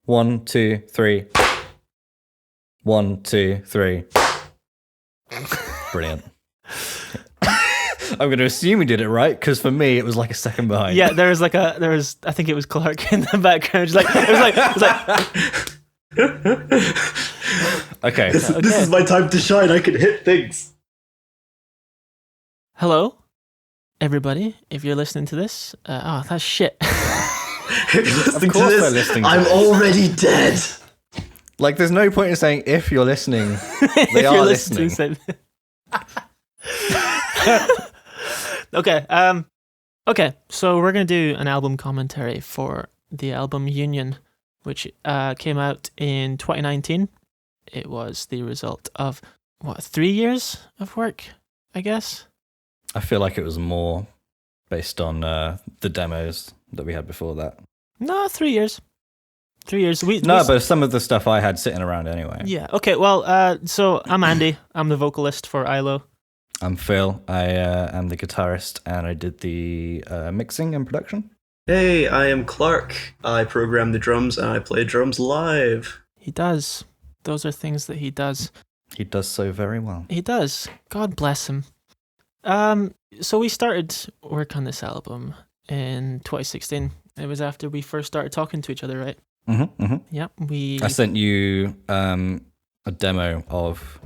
1, 2, 3. 1, 2, 3. Brilliant. I'm going to assume we did it right, because for me it was like a second behind. Yeah, I think it was Clark in the background. It was like. Okay. This is my time to shine. I can hit things. Hello, everybody. If you're listening to this, that's shit. If you're listening Of course to they're this, listening to I'm this. already dead. Like, there's no point in saying if you're listening. If They are you're listening. to Okay. Okay. So we're gonna do an album commentary for the album Union, which came out in 2019. It was the result of 3 years of work, I guess. I feel like it was more based on the demos that we had before that. No, 3 years. 3 years. But some of the stuff I had sitting around anyway. Yeah. Okay. Well, so I'm Andy. I'm the vocalist for Ihlo. I'm Phil. I am the guitarist, and I did the mixing and production. Hey, I am Clark. I program the drums and I play drums live. He does. Those are things that he does. He does so very well. He does. God bless him. So we started work on this album in 2016. It was after we first started talking to each other, right? Mm-hmm, mm-hmm. Yeah. I sent you a demo of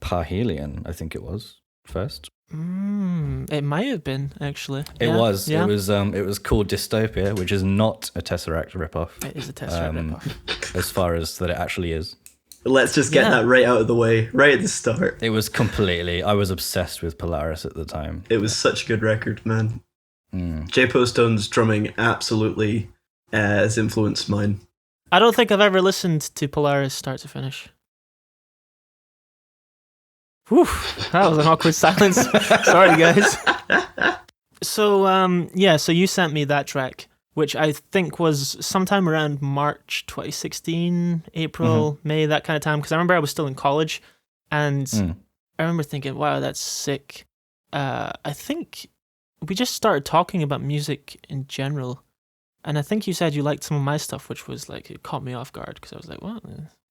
Parhelion, I think it was, first. It might have been, actually. It Yeah, was. Yeah. It was called Dystopia, which is not a Tesseract ripoff. It is a Tesseract ripoff. As far as that it actually is. Let's just get that right out of the way, right at the start. It was completely. I was obsessed with Polaris at the time. It was such a good record, man. J. Postone's drumming absolutely has influenced mine. I don't think I've ever listened to Polaris start to finish. Whew, that was an awkward silence. Sorry, guys. So, so you sent me that track, which I think was sometime around March 2016, April, May, that kind of time, because I remember I was still in college, and I remember thinking, wow, that's sick. I think we just started talking about music in general, and I think you said you liked some of my stuff, which was like, it caught me off guard, because I was like, well,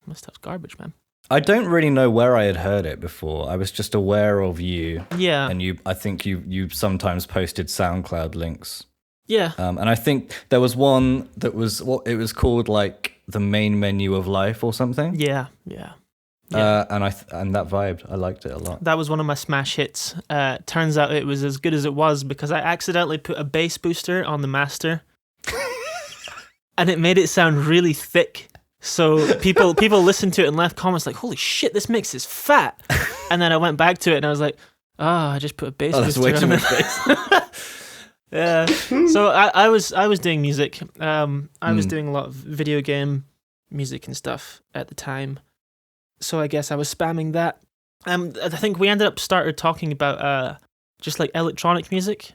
my stuff's garbage, man. I don't really know where I had heard it before. I was just aware of you. Yeah. And I think you sometimes posted SoundCloud links. Yeah. And I think there was one that was it was called like the main menu of life or something. Yeah. And that vibed. I liked it a lot. That was one of my smash hits. Turns out it was as good as it was because I accidentally put a bass booster on the master, and it made it sound really thick. So people listened to it and left comments like, "Holy shit, this mix is fat!" And then I went back to it and I was like, "Oh, I just put a bass booster way on too it." much bass. Yeah. So I was doing music. I was doing a lot of video game music and stuff at the time. So I guess I was spamming that. I think we ended up started talking about just like electronic music,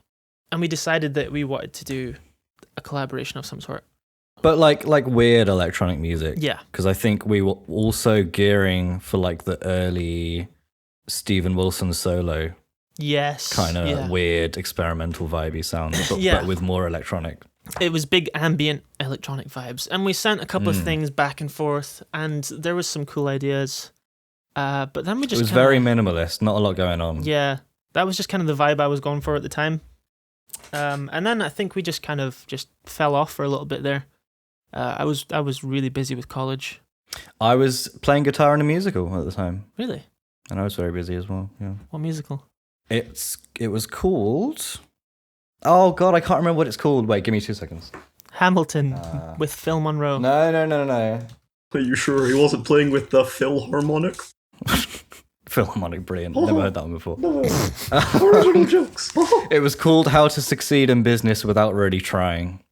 and we decided that we wanted to do a collaboration of some sort. But like weird electronic music. Yeah. Because I think we were also gearing for like the early Steven Wilson solo. Yes. Kind of weird experimental vibey sound, but with more electronic. It was big ambient electronic vibes, and we sent a couple of things back and forth, and there was some cool ideas. But then we just it was very minimalist, not a lot going on. Yeah, that was just kind of the vibe I was going for at the time. And then I think we just kind of just fell off for a little bit there. I was really busy with college. I was playing guitar in a musical at the time. Really? And I was very busy as well. Yeah. What musical? It was called. Oh God, I can't remember what it's called. Wait, give me 2 seconds. Hamilton with Phil Monroe. No. Are you sure he wasn't playing with the Philharmonic? Philharmonic, brilliant. Never heard that one before. No. Original jokes. It was called How to Succeed in Business Without Really Trying.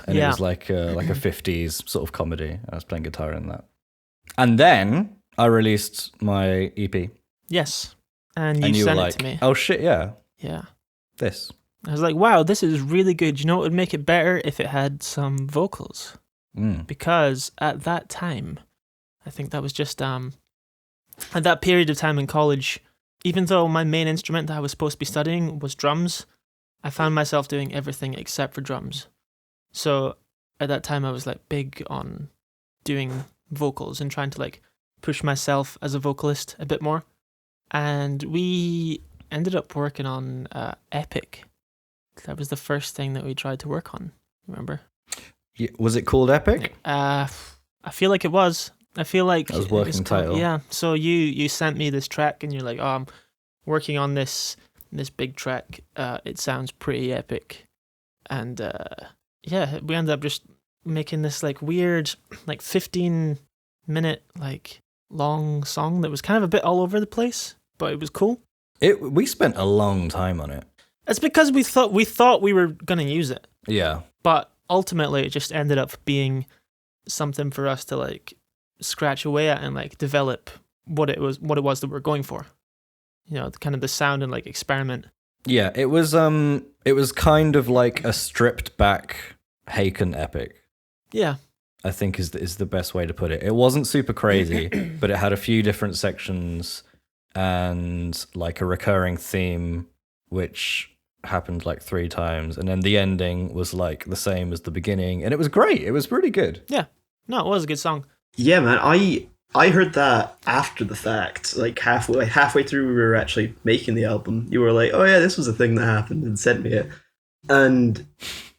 And it was like a 50s sort of comedy. I was playing guitar in that. And then I released my EP. Yes. And you were sent like, it to me. Oh shit, yeah. Yeah. This. I was like, wow, this is really good. You know what would make it better if it had some vocals? Because at that time, I think that was just at that period of time in college, even though my main instrument that I was supposed to be studying was drums, I found myself doing everything except for drums. So at that time I was like big on doing vocals and trying to like push myself as a vocalist a bit more. And we ended up working on Epic. That was the first thing that we tried to work on. Remember? Yeah, was it called Epic? I feel like it was. I feel like that was working title. Yeah. So you sent me this track, and you're like, "Oh, I'm working on this big track. It sounds pretty epic." And yeah, we ended up just making this like weird, like 15-minute like long song that was kind of a bit all over the place, but it was cool. We spent a long time on it. It's because we thought we were gonna use it. Yeah. But ultimately, it just ended up being something for us to like scratch away at and like develop what it was that we're going for. You know, kind of the sound and like experiment. Yeah, it was kind of like a stripped back Haken epic. Yeah. I think is the best way to put it. It wasn't super crazy, but it had a few different sections and like a recurring theme which happened like 3 times, and then the ending was like the same as the beginning, and it was great. It was really good. Yeah. No, it was a good song. Yeah, man. I heard that after the fact, like halfway through we were actually making the album. You were like, "Oh yeah, this was a thing that happened," and sent me it. And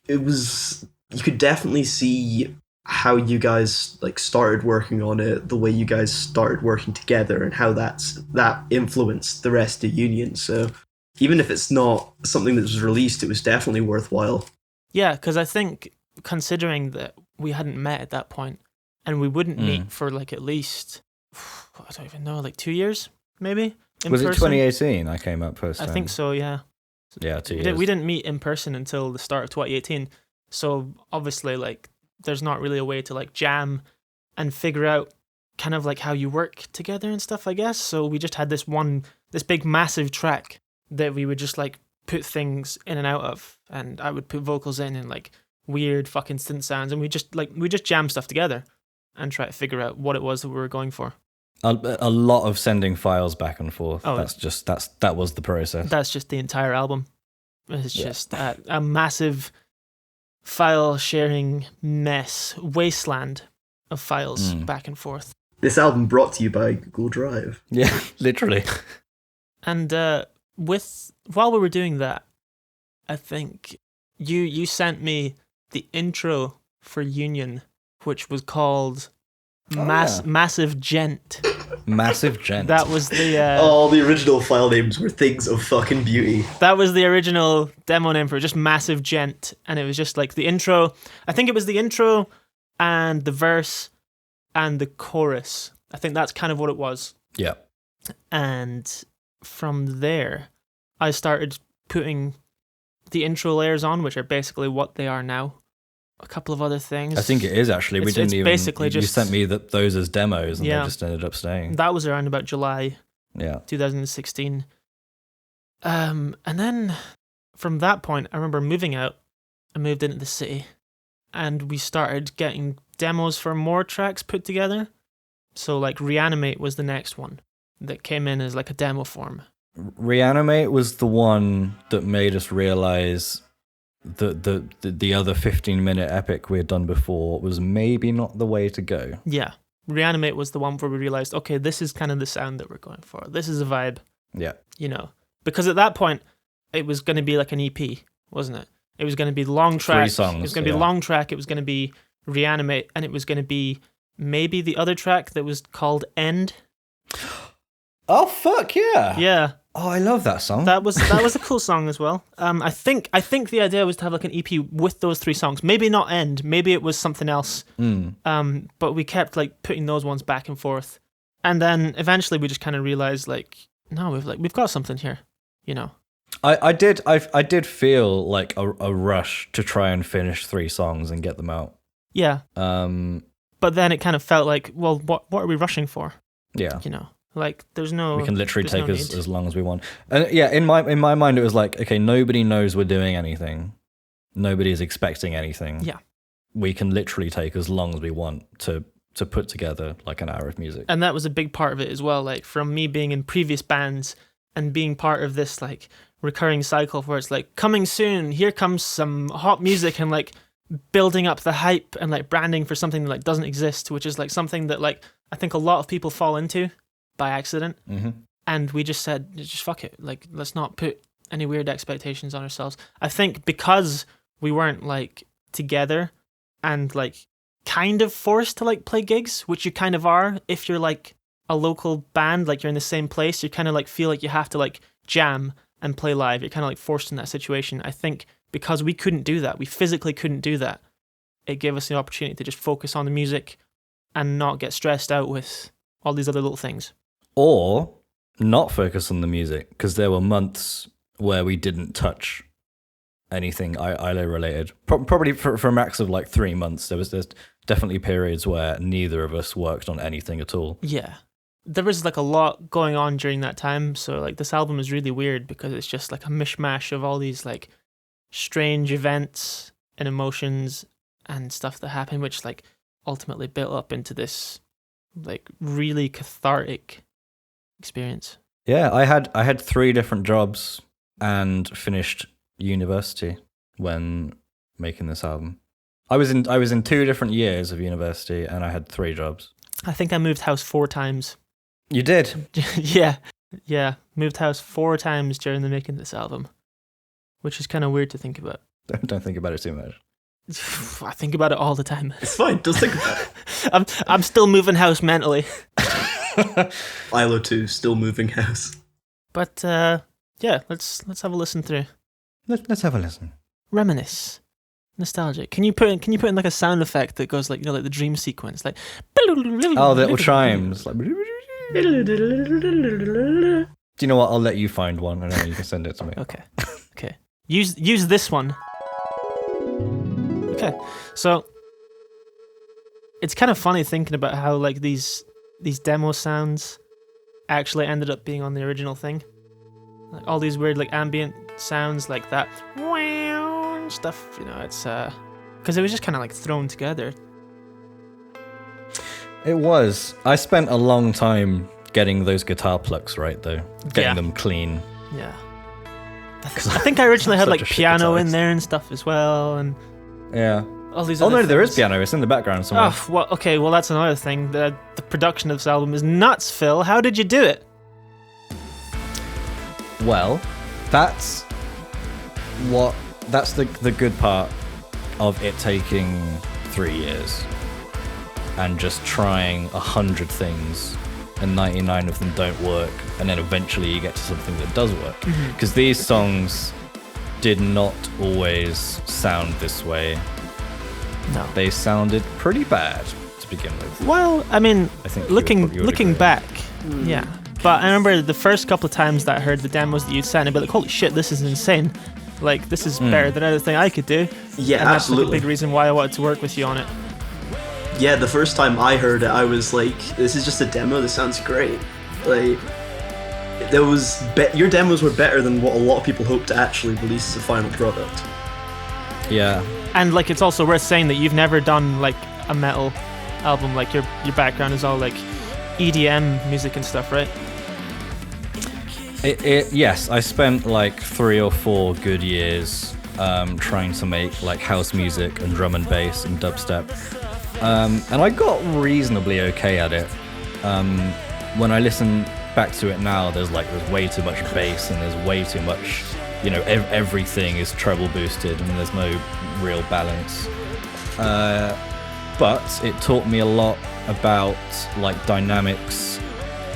it was, you could definitely see how you guys like started working on it, the way you guys started working together, and how that influenced the rest of Union. So even if it's not something that was released, it was definitely worthwhile. Yeah, because I think considering that we hadn't met at that point, and we wouldn't meet for like at least, I don't even know, like 2 years, maybe? Was it 2018 I came up first time? I think so, yeah. Yeah, 2 years. We didn't meet in person until the start of 2018. So obviously, like, there's not really a way to like jam and figure out kind of like how you work together and stuff, I guess. So we just had this big massive track that we would just like put things in and out of, and I would put vocals in and like weird fucking synth sounds, and we just jam stuff together and try to figure out what it was that we were going for. A lot of sending files back and forth. Oh, that was the process. That's just the entire album. It's just a massive file sharing mess, wasteland of files back and forth. This album brought to you by Google Drive. Yeah, literally. And while we were doing that, I think you sent me the intro for Union, which was called Massive Gent. Massive Gent. That was the all the original file names were things of fucking beauty. That was the original demo name for it, just Massive Gent, and it was just like the intro. I think it was the intro and the verse and the chorus. I think that's kind of what it was. Yeah. And from there, I started putting the intro layers on, which are basically what they are now. A couple of other things. I think it is actually. We didn't even. Basically you sent me those as demos, and they just ended up staying. That was around about July. Yeah. 2016. And then from that point, I remember moving out. I moved into the city, and we started getting demos for more tracks put together. So like Reanimate was the next one that came in as like a demo form. Reanimate was the one that made us realize that the other 15-minute epic we had done before was maybe not the way to go. Yeah. Reanimate was the one where we realized, okay, this is kind of the sound that we're going for. This is a vibe. Yeah. You know, because at that point, it was going to be like an EP, wasn't it? It was going to be long track. 3 songs. It was going to be long track. It was going to be Reanimate, and it was going to be maybe the other track that was called End. Oh fuck yeah! Yeah. Oh, I love that song. That was a cool song as well. I think the idea was to have like an EP with those 3 songs. Maybe not End. Maybe it was something else. But we kept like putting those ones back and forth, and then eventually we just kind of realized like, no, we've got something here, you know. I did feel like a rush to try and finish 3 songs and get them out. Yeah. But then it kind of felt like, well, what are we rushing for? Yeah. You know. Like, there's no. We can literally take as long as we want. And yeah, in my mind, it was like, okay, nobody knows we're doing anything. Nobody is expecting anything. Yeah. We can literally take as long as we want to put together like an hour of music. And that was a big part of it as well. Like, from me being in previous bands and being part of this like recurring cycle where it's like, coming soon, here comes some hot music, and like building up the hype and like branding for something that like doesn't exist, which is like something that like I think a lot of people fall into by accident. Mm-hmm. And we just said, just fuck it. Like, let's not put any weird expectations on ourselves. I think because we weren't like together and like kind of forced to like play gigs, which you kind of are if you're like a local band, like you're in the same place, you kind of like feel like you have to like jam and play live. You're kind of like forced in that situation. I think because we couldn't do that, we physically couldn't do that, it gave us the opportunity to just focus on the music and not get stressed out with all these other little things. Or not focus on the music, because there were months where we didn't touch anything Ihlo related. Probably for a max of like 3 months. There's definitely periods where neither of us worked on anything at all. Yeah. There was like a lot going on during that time, so like this album is really weird because it's just like a mishmash of all these like strange events and emotions and stuff that happened, which like ultimately built up into this like really cathartic experience. Yeah, I had 3 different jobs and finished university when making this album. I was in 2 different years of university and I had 3 jobs. I think I moved house 4 times. You did? Yeah, moved house 4 times during the making of this album, which is kind of weird to think about. Don't think about it too much. I think about it all the time. It's fine. Don't think about it. I'm still moving house mentally. Ihlo 2, still moving house. But yeah, let's have a listen through. Let's have a listen. Reminisce. Nostalgic. Can you put in like a sound effect that goes like, you know, like the dream sequence, like oh, the little chimes. Like, do you know what? I'll let you find one and then you can send it to me. Okay. Use this one. Okay. So it's kind of funny thinking about how like these demo sounds actually ended up being on the original thing. Like all these weird like ambient sounds like that wow stuff, you know, it's because it was just kind of like thrown together. It was. I spent a long time getting those guitar plucks right though. Getting them clean. Yeah. I think I originally had like piano guitarist in there and stuff as well, and yeah. all these Oh other no, there is things. piano. It's in the background somewhere. Oh, well, okay, well that's another thing. The production of this album is nuts, Phil. How did you do it? Well, that's the good part of it taking 3 years and just trying 100 things and 99 of them don't work, and then eventually you get to something that does work. Because these songs did not always sound this way. No. They sounded pretty bad to begin with. Well, I mean, I think looking you would agree. back, yeah. But I remember the first couple of times that I heard the demos that you'd sent, I'd be like, holy shit, this is insane. Like, this is better than anything I could do. Yeah, and that's absolutely. like a big reason why I wanted to work with you on it. Yeah, the first time I heard it, I was like, this is just a demo, this sounds great. Like, your demos were better than what a lot of people hope to actually release as a final product. Yeah. And like, it's also worth saying that you've never done like a metal album. Like your background is all like EDM music and stuff, right? Yes, I spent like 3 or 4 good years trying to make like house music and drum and bass and dubstep, and I got reasonably okay at it. When I listen back to it now, there's way too much bass and there's way too much, you know, everything is treble boosted and there's no real balance. But it taught me a lot about like dynamics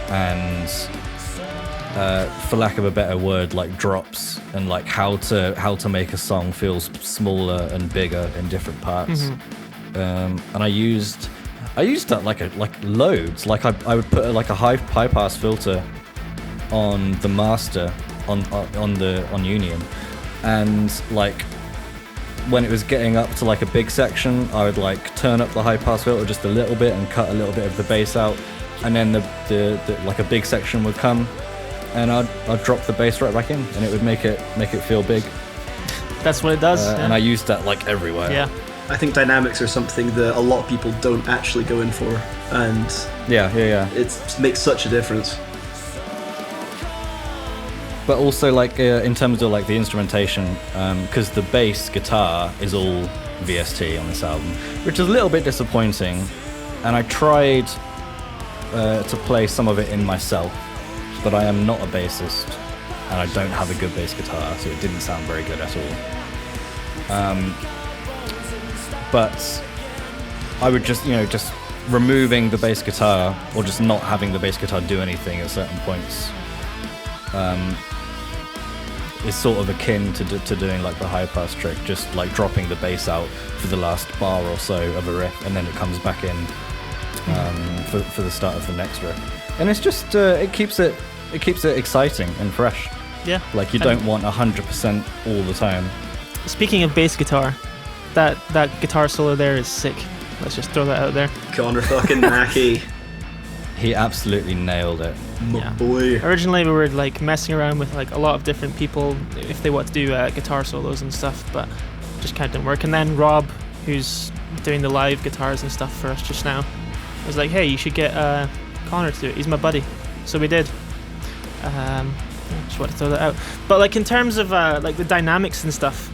and for lack of a better word, like drops and like how to make a song feel smaller and bigger in different parts. And I used that like loads. Like I would put like a high pass filter on the master on Union, and like when it was getting up to like a big section, I would like turn up the high pass filter just a little bit and cut a little bit of the bass out, and then the like a big section would come, and I'd drop the bass right back in, and it would make it feel big. That's what it does. And I used that like everywhere. Yeah. I think dynamics are something that a lot of people don't actually go in for, and Yeah. it makes such a difference. But also like in terms of like the instrumentation, because the bass guitar is all VST on this album, which is a little bit disappointing. And I tried to play some of it in myself, but I am not a bassist, and I don't have a good bass guitar, so it didn't sound very good at all. But I would just removing the bass guitar, or just not having the bass guitar do anything at certain points, is sort of akin to doing like the high pass trick, just like dropping the bass out for the last bar or so of a riff, and then it comes back in for the start of the next riff. And it's just it keeps it exciting and fresh. Yeah. Like you don't want 100% all the time. Speaking of bass guitar, that guitar solo there is sick. Let's just throw that out there. Connor fucking Mackey. He absolutely nailed it. My boy. Originally we were like messing around with like a lot of different people if they want to do guitar solos and stuff, but just kind of didn't work. And then Rob, who's doing the live guitars and stuff for us just now, was like, hey, you should get Connor to do it. He's my buddy. So we did. Just wanted to throw that out. But like in terms of like the dynamics and stuff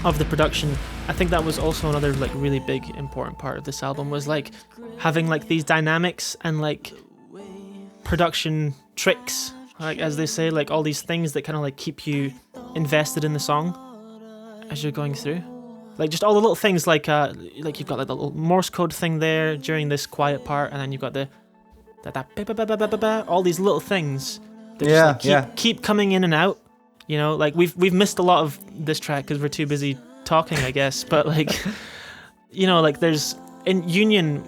of the production, I think that was also another like really big important part of this album, was like having like these dynamics and like production tricks, like as they say, like all these things that kind of like keep you invested in the song as you're going through. Like just all the little things, like you've got like the little Morse code thing there during this quiet part, and then you've got all these little things that just keep coming in and out. You know, like we've missed a lot of this track because we're too busy talking, I guess. But like, you know, like there's in Union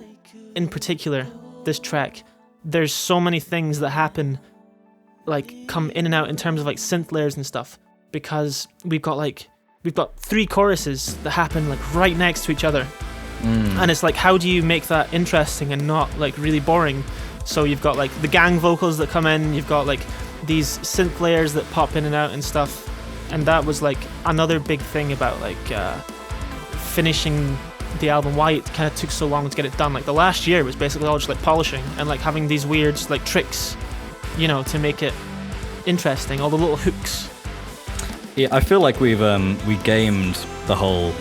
in particular, this track, there's so many things that happen, like come in and out in terms of like synth layers and stuff, because we've got 3 choruses that happen like right next to each other. And it's like, how do you make that interesting and not like really boring? So you've got like the gang vocals that come in, you've got like these synth layers that pop in and out and stuff. And that was like another big thing about like finishing the album, why it kind of took so long to get it done. Like the last year was basically all just like polishing and like having these weird like tricks, you know, to make it interesting, all the little hooks. Yeah, I feel like we gamed the whole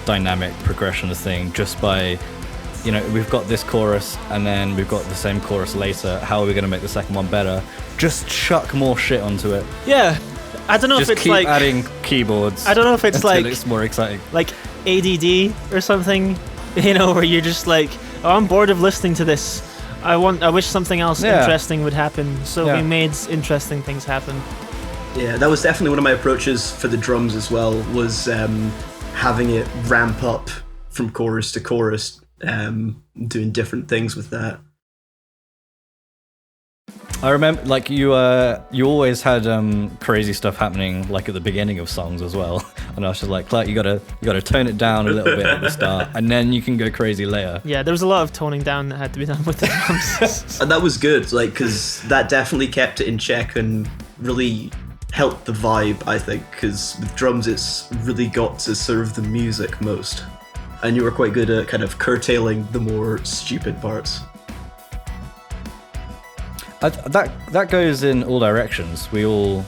dynamic progression thing just by, you know, we've got this chorus and then we've got the same chorus later. How are we going to make the second one better? Just chuck more shit onto it. Yeah, I don't know just if it's keep like adding keyboards. I don't know if it's like it's more exciting, like ADD or something, you know, where you're just like, oh, I'm bored of listening to this. I wish something else interesting would happen. So we made interesting things happen. Yeah, that was definitely one of my approaches for the drums as well, was having it ramp up from chorus to chorus, doing different things with that. I remember, like, you always had crazy stuff happening, like at the beginning of songs as well, and I was just like, Clark, you gotta tone it down a little bit at the start, and then you can go crazy later. Yeah, there was a lot of toning down that had to be done with the drums. And that was good, like, because that definitely kept it in check and really helped the vibe, I think, because with drums it's really got to serve the music most, and you were quite good at kind of curtailing the more stupid parts. That goes in all directions. We all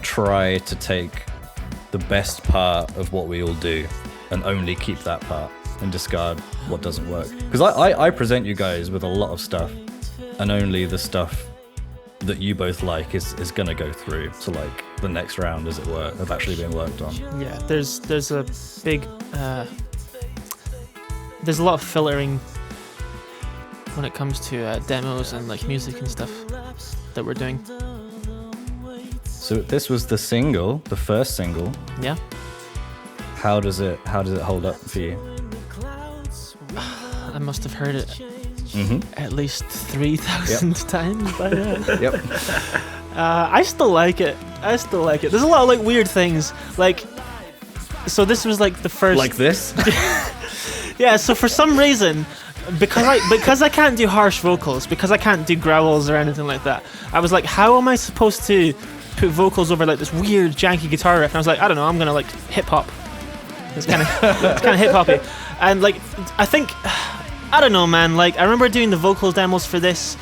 try to take the best part of what we all do and only keep that part and discard what doesn't work. Because I present you guys with a lot of stuff, and only the stuff that you both like is going to go through to like the next round, as it were, of actually being worked on. Yeah, there's a big there's a lot of filtering when it comes to demos and like music and stuff that we're doing. So this was the single, the first single. Yeah. How does it hold up for you? I must have heard it at least 3,000 times by now. Yep. I still like it. There's a lot of like weird things. Like, so this was like the first. Like this? Yeah. So for some reason, because I can't do harsh vocals, because I can't do growls or anything like that, I was like, how am I supposed to put vocals over like this weird janky guitar riff? And I was like, I don't know, I'm gonna like hip hop. It's kind of hip hoppy, and like I think, I don't know, man. Like I remember doing the vocals demos for this,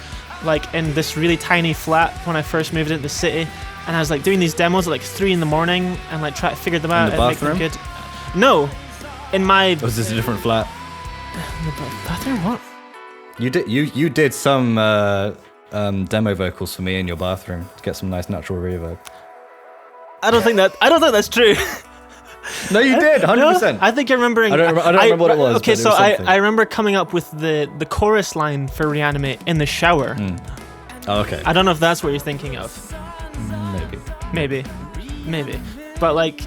like in this really tiny flat when I first moved into the city, and I was like doing these demos at like 3 a.m. and like try to figure them out In the and make them bathroom? good. No, in my Or was this a different flat? bathroom. What? You did some demo vocals for me in your bathroom to get some nice natural reverb. I don't think that's true. No, you did, 100%. I think you're remembering. I don't remember what it was. Okay, but it so was something. I remember coming up with the chorus line for Reanimate in the shower. Oh, okay. I don't know if that's what you're thinking of. Maybe. Maybe. But like,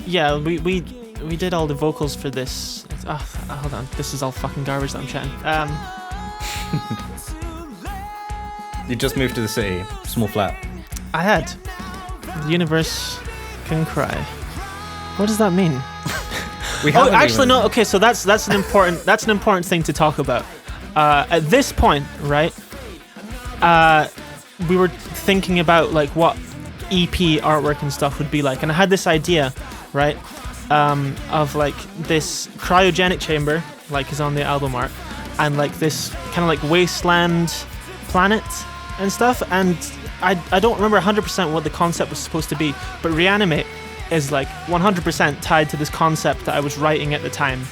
yeah, we did all the vocals for this. Hold on, this is all fucking garbage that I'm chatting. You just moved to the city, small flat. I had. The universe can cry. What does that mean? No. Okay, so that's an important thing to talk about. At this point, right? We were thinking about like what EP artwork and stuff would be like, and I had this idea, right, of like this cryogenic chamber, like is on the album art, and like this kind of like wasteland planet and stuff. And I don't remember 100% what the concept was supposed to be, but Reanimate is like 100% tied to this concept that I was writing at the time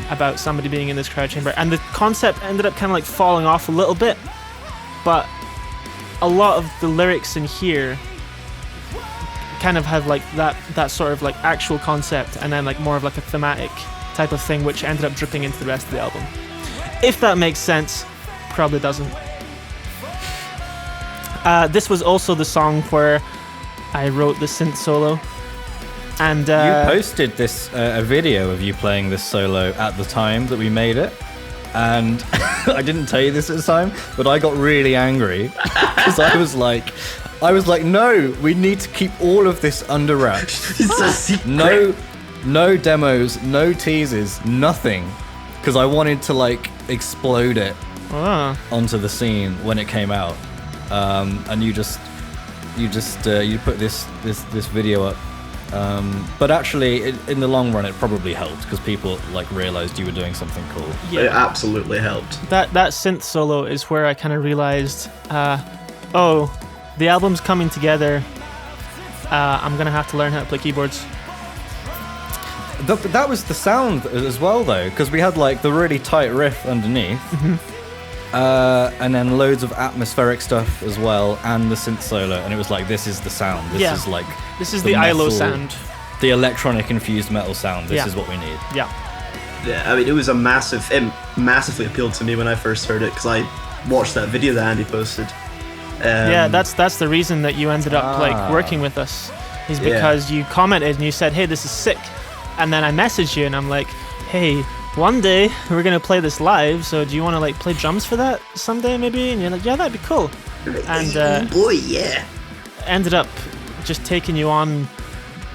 about somebody being in this cryo chamber, and the concept ended up kind of like falling off a little bit, but a lot of the lyrics in here kind of have like that sort of like actual concept, and then like more of like a thematic type of thing, which ended up dripping into the rest of the album. If that makes sense. Probably doesn't. This was also the song where I wrote the synth solo. And you posted this a video of you playing this solo at the time that we made it, and I didn't tell you this at the time, but I got really angry because I was like, no, we need to keep all of this under wraps. It's a secret. No demos, no teasers, nothing, because I wanted to like explode it onto the scene when it came out, and you put this video up. But actually, in the long run, it probably helped because people like realized you were doing something cool. Yeah, it absolutely helped. That synth solo is where I kind of realized, the album's coming together. I'm gonna have to learn how to play keyboards. That was the sound as well, though, because we had like the really tight riff underneath, and then loads of atmospheric stuff as well, and the synth solo, and it was like, this is the sound. This is the Ihlo sound. The electronic infused metal sound. This is what we need. Yeah. Yeah, I mean, it massively appealed to me when I first heard it, because I watched that video that Andy posted. Yeah, that's the reason that you ended up like working with us, is because you commented and you said, hey, this is sick. And then I messaged you and I'm like, hey, one day we're gonna play this live, so do you want to like play drums for that someday maybe? And you're like, yeah, that'd be cool. And oh boy, yeah. Ended up just taking you on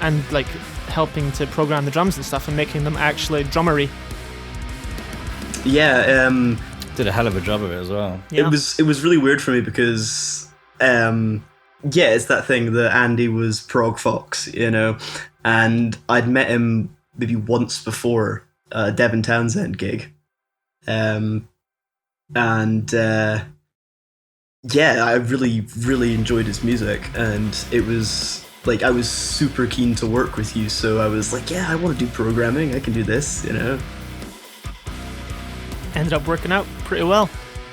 and like helping to program the drums and stuff and making them actually drummery. Yeah, did a hell of a job of it as well. Yeah. It was really weird for me because it's that thing that Andy was Prog Fox, you know, and I'd met him maybe once before a Devin Townsend gig, I really, really enjoyed his music, and it was like I was super keen to work with you, so I was like, yeah, I want to do programming, I can do this, you know. Ended up working out pretty well.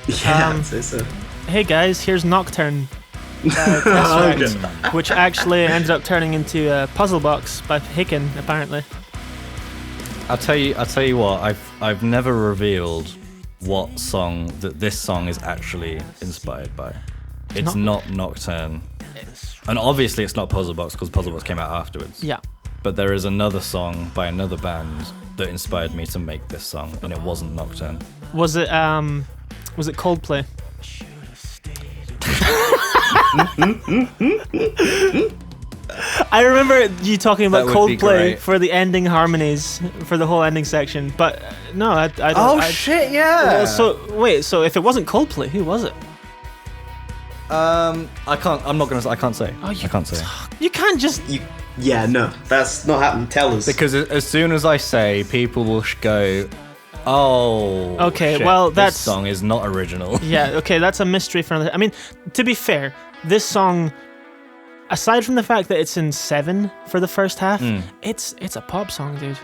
Yeah, I'd say so. Hey guys, here's Nocturne, which actually ended up turning into a puzzle box by Hicken, apparently. I'll tell you what, I've never revealed what song that this song is actually inspired by. It's not Nocturne. And obviously it's not Puzzle Box, because Puzzle Box came out afterwards. Yeah. But there is another song by another band that inspired me to make this song, and it wasn't Nocturne. Was it Coldplay? I remember you talking about Coldplay for the ending harmonies for the whole ending section, but no, I don't. Oh shit! Yeah. So if it wasn't Coldplay, who was it? I can't. I'm not gonna. I can't say. Oh, I can't say. You can't just. Yeah, no, that's not happening. Tell us. Because as soon as I say, people will go, oh. Okay, shit, well this song is not original. Yeah. Okay, that's a mystery for another. I mean, to be fair, this song aside from the fact that it's in 7 for the first half, it's a pop song, dude.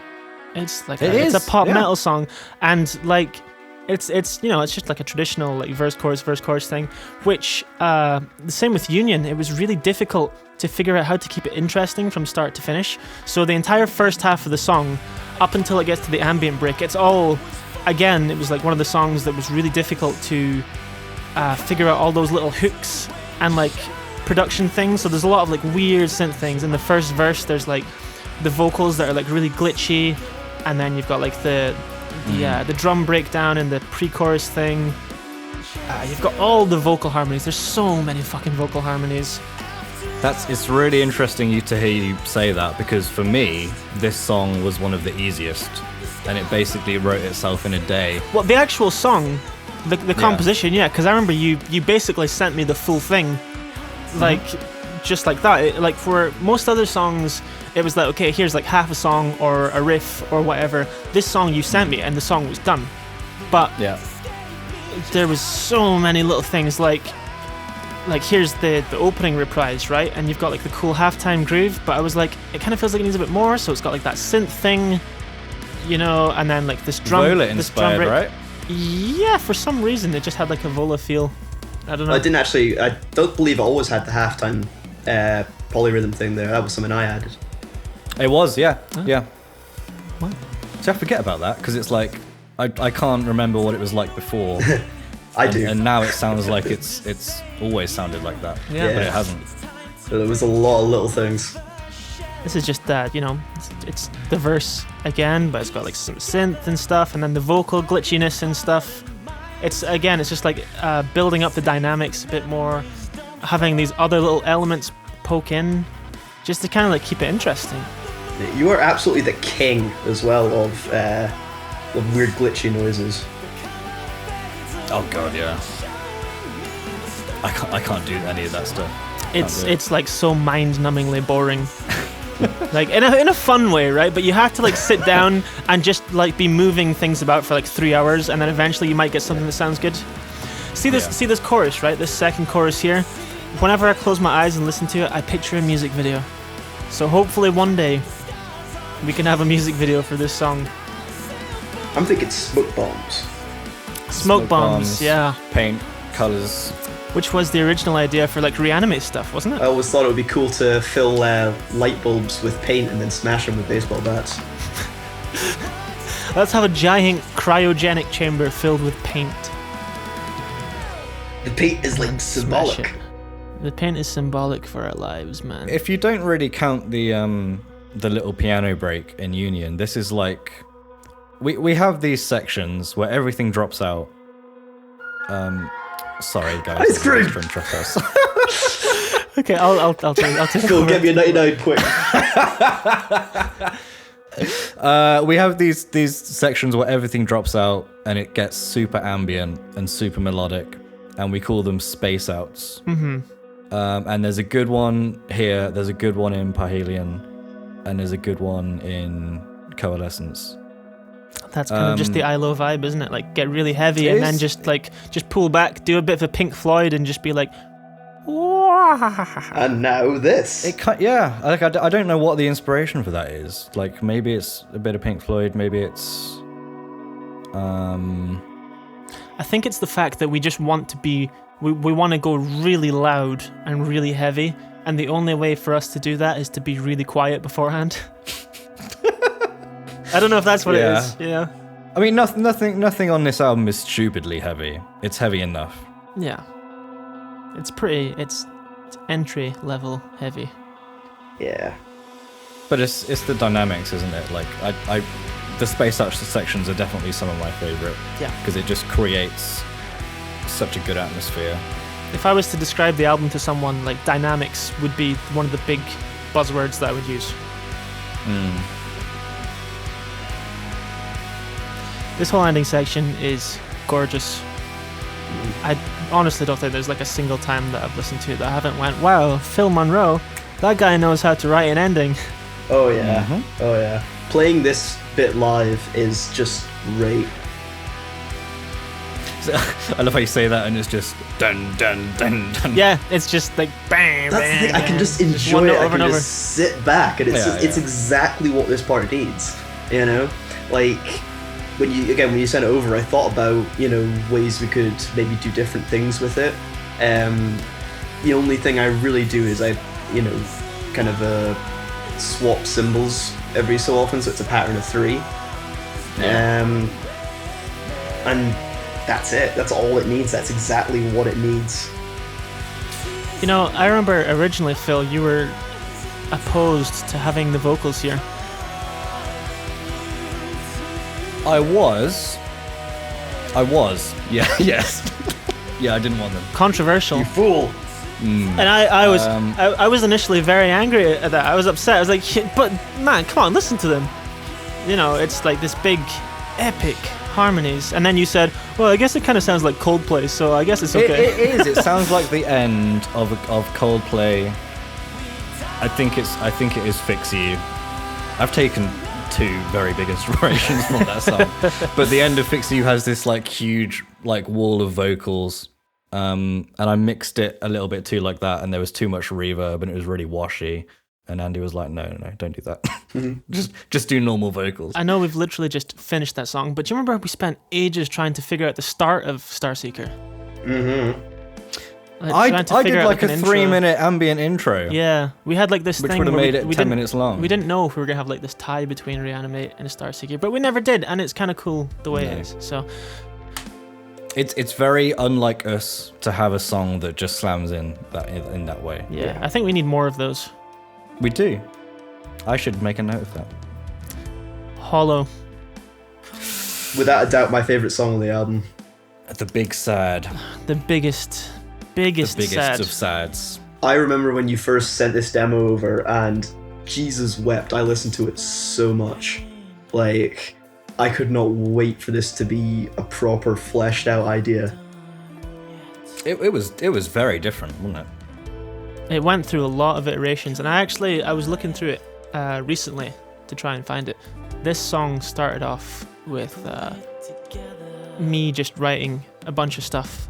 It's like it's a pop metal song, and like it's it's just like a traditional like verse chorus thing. Which the same with Union. It was really difficult to figure out how to keep it interesting from start to finish. So the entire first half of the song, up until it gets to the ambient break, it's all, again, it was like one of the songs that was really difficult to figure out all those little hooks and like production things. So there's a lot of like weird synth things. In the first verse, there's like the vocals that are like really glitchy, and then you've got like the drum breakdown and the pre-chorus thing. You've got all the vocal harmonies. There's so many fucking vocal harmonies. It's really interesting to hear you say that, because for me, this song was one of the easiest, and it basically wrote itself in a day. Well, the actual song, the composition, because I remember you basically sent me the full thing, like just like that. Like for most other songs, it was like, okay, here's like half a song or a riff or whatever. This song you sent me, and the song was done. But there was so many little things, like here's the opening reprise, right? And you've got like the cool halftime groove, but I was like, it kind of feels like it needs a bit more, so it's got like that synth thing, and then like this drum, Vola this drum inspired, break. right? Yeah, for some reason it just had like a Vola feel. I don't know. I don't believe it always had the halftime polyrhythm thing there. That was something I added. It was, yeah. What? So I forget about that, because it's like I can't remember what it was like before. I do. And now it sounds like it's always sounded like that. Yeah. But it hasn't. So there was a lot of little things. This is just that, it's the verse again, but it's got like some synth and stuff, and then the vocal glitchiness and stuff. It's just like building up the dynamics a bit more, having these other little elements poke in, just to kind of like keep it interesting. You are absolutely the king as well of weird glitchy noises. Oh god, yeah. I can't do any of that stuff. It's like so mind-numbingly boring. Like in a fun way, right? But you have to like sit down and just like be moving things about for like 3 hours, and then eventually you might get something that sounds good. See this chorus, right? This second chorus here. Whenever I close my eyes and listen to it, I picture a music video. So hopefully one day we can have a music video for this song. I'm thinking smoke bombs. Smoke bombs, yeah. Paint, colours. Which was the original idea for like Reanimate stuff, wasn't it? I always thought it would be cool to fill light bulbs with paint and then smash them with baseball bats. Let's have a giant cryogenic chamber filled with paint. The paint is like symbolic. The paint is symbolic for our lives, man. If you don't really count the little piano break in Union, this is like we have these sections where everything drops out. Sorry guys. Ice cream. Okay, I'll take Go get me a 99 quick. We have these sections where everything drops out and it gets super ambient and super melodic, and we call them space outs. And there's a good one here, there's a good one in Parhelion, and there's a good one in Coalescence. That's kind of just the Ihlo vibe, isn't it? Like get really heavy and then just pull back, do a bit of a Pink Floyd, and just be like, and now this. I don't know what the inspiration for that is. Like maybe it's a bit of Pink Floyd, maybe it's I think it's the fact that we just want to be we want to go really loud and really heavy, and the only way for us to do that is to be really quiet beforehand. I don't know if that's what it is. Yeah. I mean, nothing on this album is stupidly heavy. It's heavy enough. Yeah. It's entry level heavy. Yeah. But it's the dynamics, isn't it? Like the space out sections are definitely some of my favorite. Yeah. Because it just creates such a good atmosphere. If I was to describe the album to someone, like dynamics would be one of the big buzzwords that I would use. This whole ending section is gorgeous. I honestly don't think there's like a single time that I've listened to it that I haven't went, wow, Phil Monroe, that guy knows how to write an ending. Oh yeah. Oh yeah. Playing this bit live is just great. I love how you say that, and it's just dun dun dun dun. Yeah, it's just like bang. That's bang, the thing. I can just bang. enjoy it. I Over can and over. just sit back, and it's exactly what this part needs. You know, like when you sent it over, I thought about ways we could maybe do different things with it. The only thing I really do is I kind of swap cymbals every so often, so it's a pattern of 3. And that's it. That's all it needs. That's exactly what it needs. I remember originally, Phil, you were opposed to having the vocals here. I was. Yeah. Yes. Yeah, I didn't want them. Controversial. You fool. And I was initially very angry at that. I was upset. I was like, but man, come on, listen to them. It's like this big, epic harmonies. And then you said, well, I guess it kind of sounds like Coldplay, so I guess it's okay. It is. It sounds like the end of Coldplay. I think it is Fix You. I've taken 2 very big inspirations from that song. But the end of Fix You has this like huge like wall of vocals. And I mixed it a little bit too like that, and there was too much reverb, and it was really washy. And Andy was like, no, don't do that. just do normal vocals. I know we've literally just finished that song, but do you remember we spent ages trying to figure out the start of Starseeker? Mm-hmm. I did like a 3-minute ambient intro. Yeah, we had like this which thing would have where made it 10 minutes long. We didn't know if we were going to have like this tie between Reanimate and Starseeker, but we never did, and it's kind of cool the way it is. So It's very unlike us to have a song that just slams in that way. Yeah, I think we need more of those. We do. I should make a note of that. Hollow. Without a doubt, my favorite song on the album. The Big Sad. The biggest sad. Of sads. I remember when you first sent this demo over, and Jesus wept. I listened to it so much. Like, I could not wait for this to be a proper fleshed out idea. It was very different, wasn't it? It went through a lot of iterations, and I was looking through it recently to try and find it. This song started off with me just writing a bunch of stuff,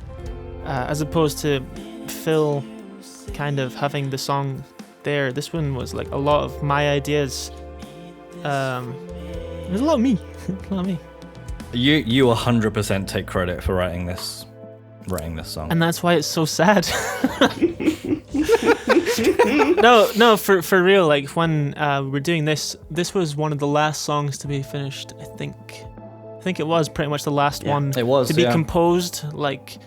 as opposed to Phil kind of having the song there. This one was like a lot of my ideas. There's a lot of me. A lot of me. You 100% take credit for writing this song. And that's why it's so sad. No, for real. Like when we're doing this was one of the last songs to be finished. I think it was pretty much the last one it was, to be composed, like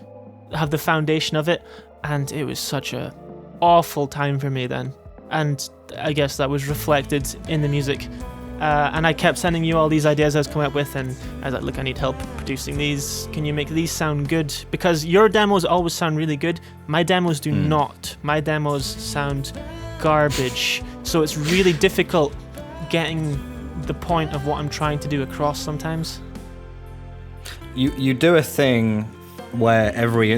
have the foundation of it. And it was such a awful time for me then. And I guess that was reflected in the music. And I kept sending you all these ideas I was coming up with, and I was like, look, I need help producing these. Can you make these sound good? Because your demos always sound really good. My demos do not. My demos sound garbage. So it's really difficult getting the point of what I'm trying to do across sometimes. You do a thing where every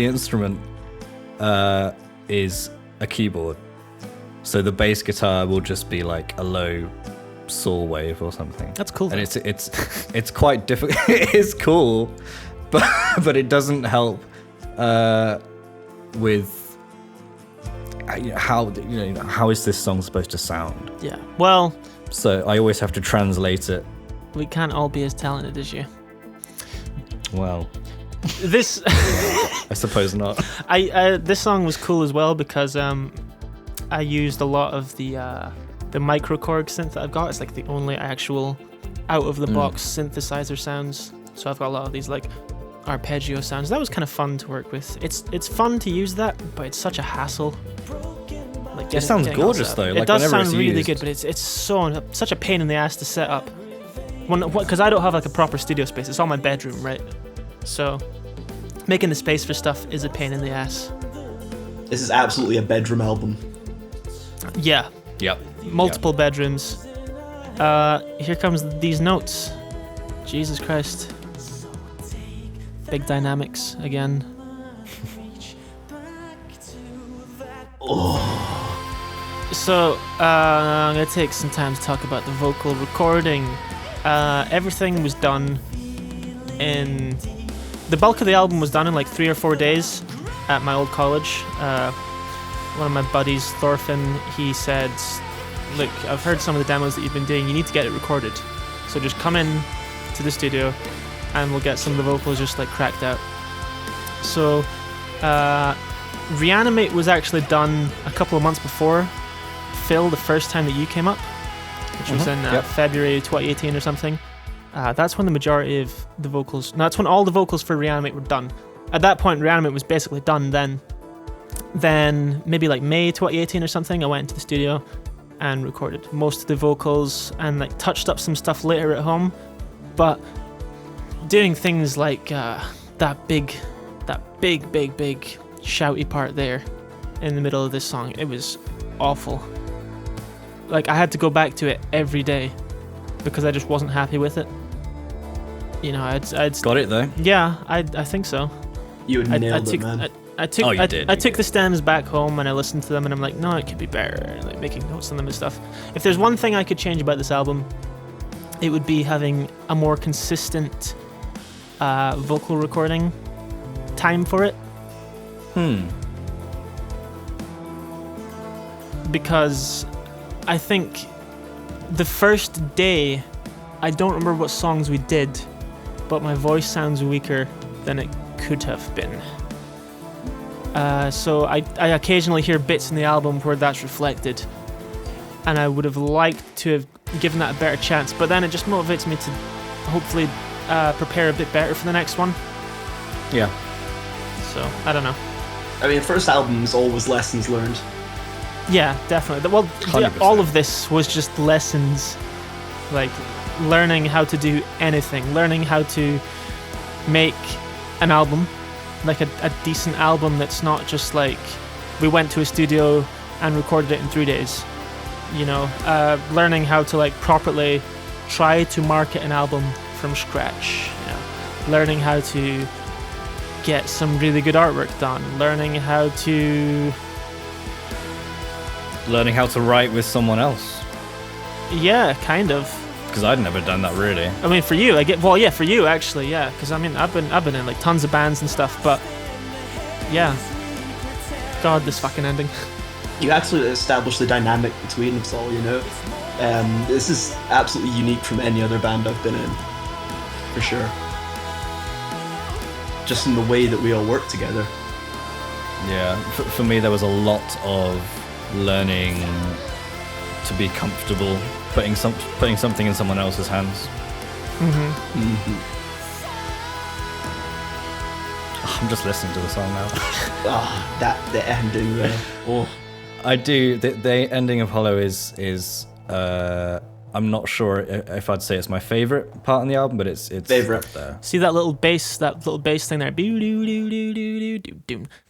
instrument is a keyboard. So the bass guitar will just be like a low saw wave or something. That's cool. And it's quite difficult. It is cool, but it doesn't help with how is this song supposed to sound? Yeah. Well, so I always have to translate it. We can't all be as talented as you. Well, this I suppose not. This song was cool as well because I used a lot of the microKORG synth that I've got. It's like the only actual out-of-the-box synthesizer sounds. So I've got a lot of these like arpeggio sounds. That was kind of fun to work with. It's fun to use that, but it's such a hassle. Like it sounds gorgeous though. It does sound really good, but it's such a pain in the ass to set up. Because I don't have like a proper studio space. It's all my bedroom, right? So making the space for stuff is a pain in the ass. This is absolutely a bedroom album. Yeah. Yep. Multiple bedrooms. Here comes these notes. Jesus Christ. Big dynamics again. So, I'm going to take some time to talk about the vocal recording. Everything was done in the bulk of the album was done in like 3 or 4 days at my old college. One of my buddies, Thorfinn, he said, look, I've heard some of the demos that you've been doing, you need to get it recorded. So just come in to the studio and we'll get some of the vocals just like cracked out. So Reanimate was actually done a couple of months before Phil, the first time that you came up, which was in February 2018 or something. That's when the majority of the vocals, that's when all the vocals for Reanimate were done. At that point, Reanimate was basically done then. Then maybe like May 2018 or something, I went into the studio and recorded most of the vocals and like touched up some stuff later at home. But doing things like that big shouty part there in the middle of this song, it was awful. Like I had to go back to it every day because I just wasn't happy with it. You know, I'd got it though. Yeah, I think so. You had nailed it, man. I took the stems back home and I listened to them and I'm like, no, it could be better. Like making notes on them and stuff. If there's one thing I could change about this album, it would be having a more consistent vocal recording time for it. Because I think the first day, I don't remember what songs we did, but my voice sounds weaker than it could have been. So I occasionally hear bits in the album where that's reflected, and I would have liked to have given that a better chance, but then it just motivates me to hopefully prepare a bit better for the next one. Yeah. So, I don't know. I mean, first album is always lessons learned. Yeah, definitely. Well, all of this was just lessons, like learning how to do anything, learning how to make an album, like a decent album that's not just like we went to a studio and recorded it in 3 days. You know, learning how to like properly try to market an album from scratch. You know, learning how to get some really good artwork done, learning how to write with someone else. Yeah, kind of. Because I'd never done that really. I mean, for you, for you actually, yeah. Because I mean, I've been in like tons of bands and stuff, but yeah. God, this fucking ending. You actually established the dynamic between us all, you know. This is absolutely unique from any other band I've been in, for sure. Just in the way that we all work together. Yeah, for me there was a lot of learning to be comfortable putting something in someone else's hands. I'm just listening to the song now. The ending there. Oh. I do. The ending of Hollow is I'm not sure if I'd say it's my favorite part in the album, but it's favorite up there. See that little bass thing there.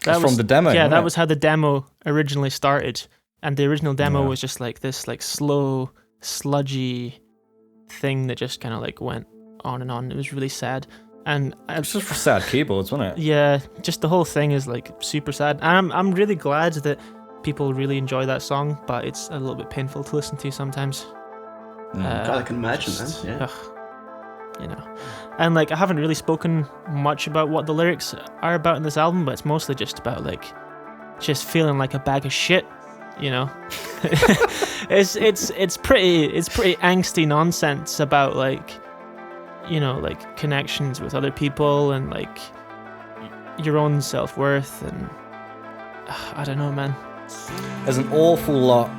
That's from the demo. Yeah, that was how the demo originally started, and the original demo was just like this, like slow, sludgy thing that just kind of like went on and on. It was really sad, and it's just sad keyboards, wasn't it? Yeah, just the whole thing is like super sad. And I'm really glad that people really enjoy that song, but it's a little bit painful to listen to sometimes. God, I can imagine that. Yeah. You know, and like I haven't really spoken much about what the lyrics are about in this album, but it's mostly just about like just feeling like a bag of shit. You know, it's pretty angsty nonsense about like, you know, like connections with other people and like your own self-worth, and I don't know, man. There's an awful lot.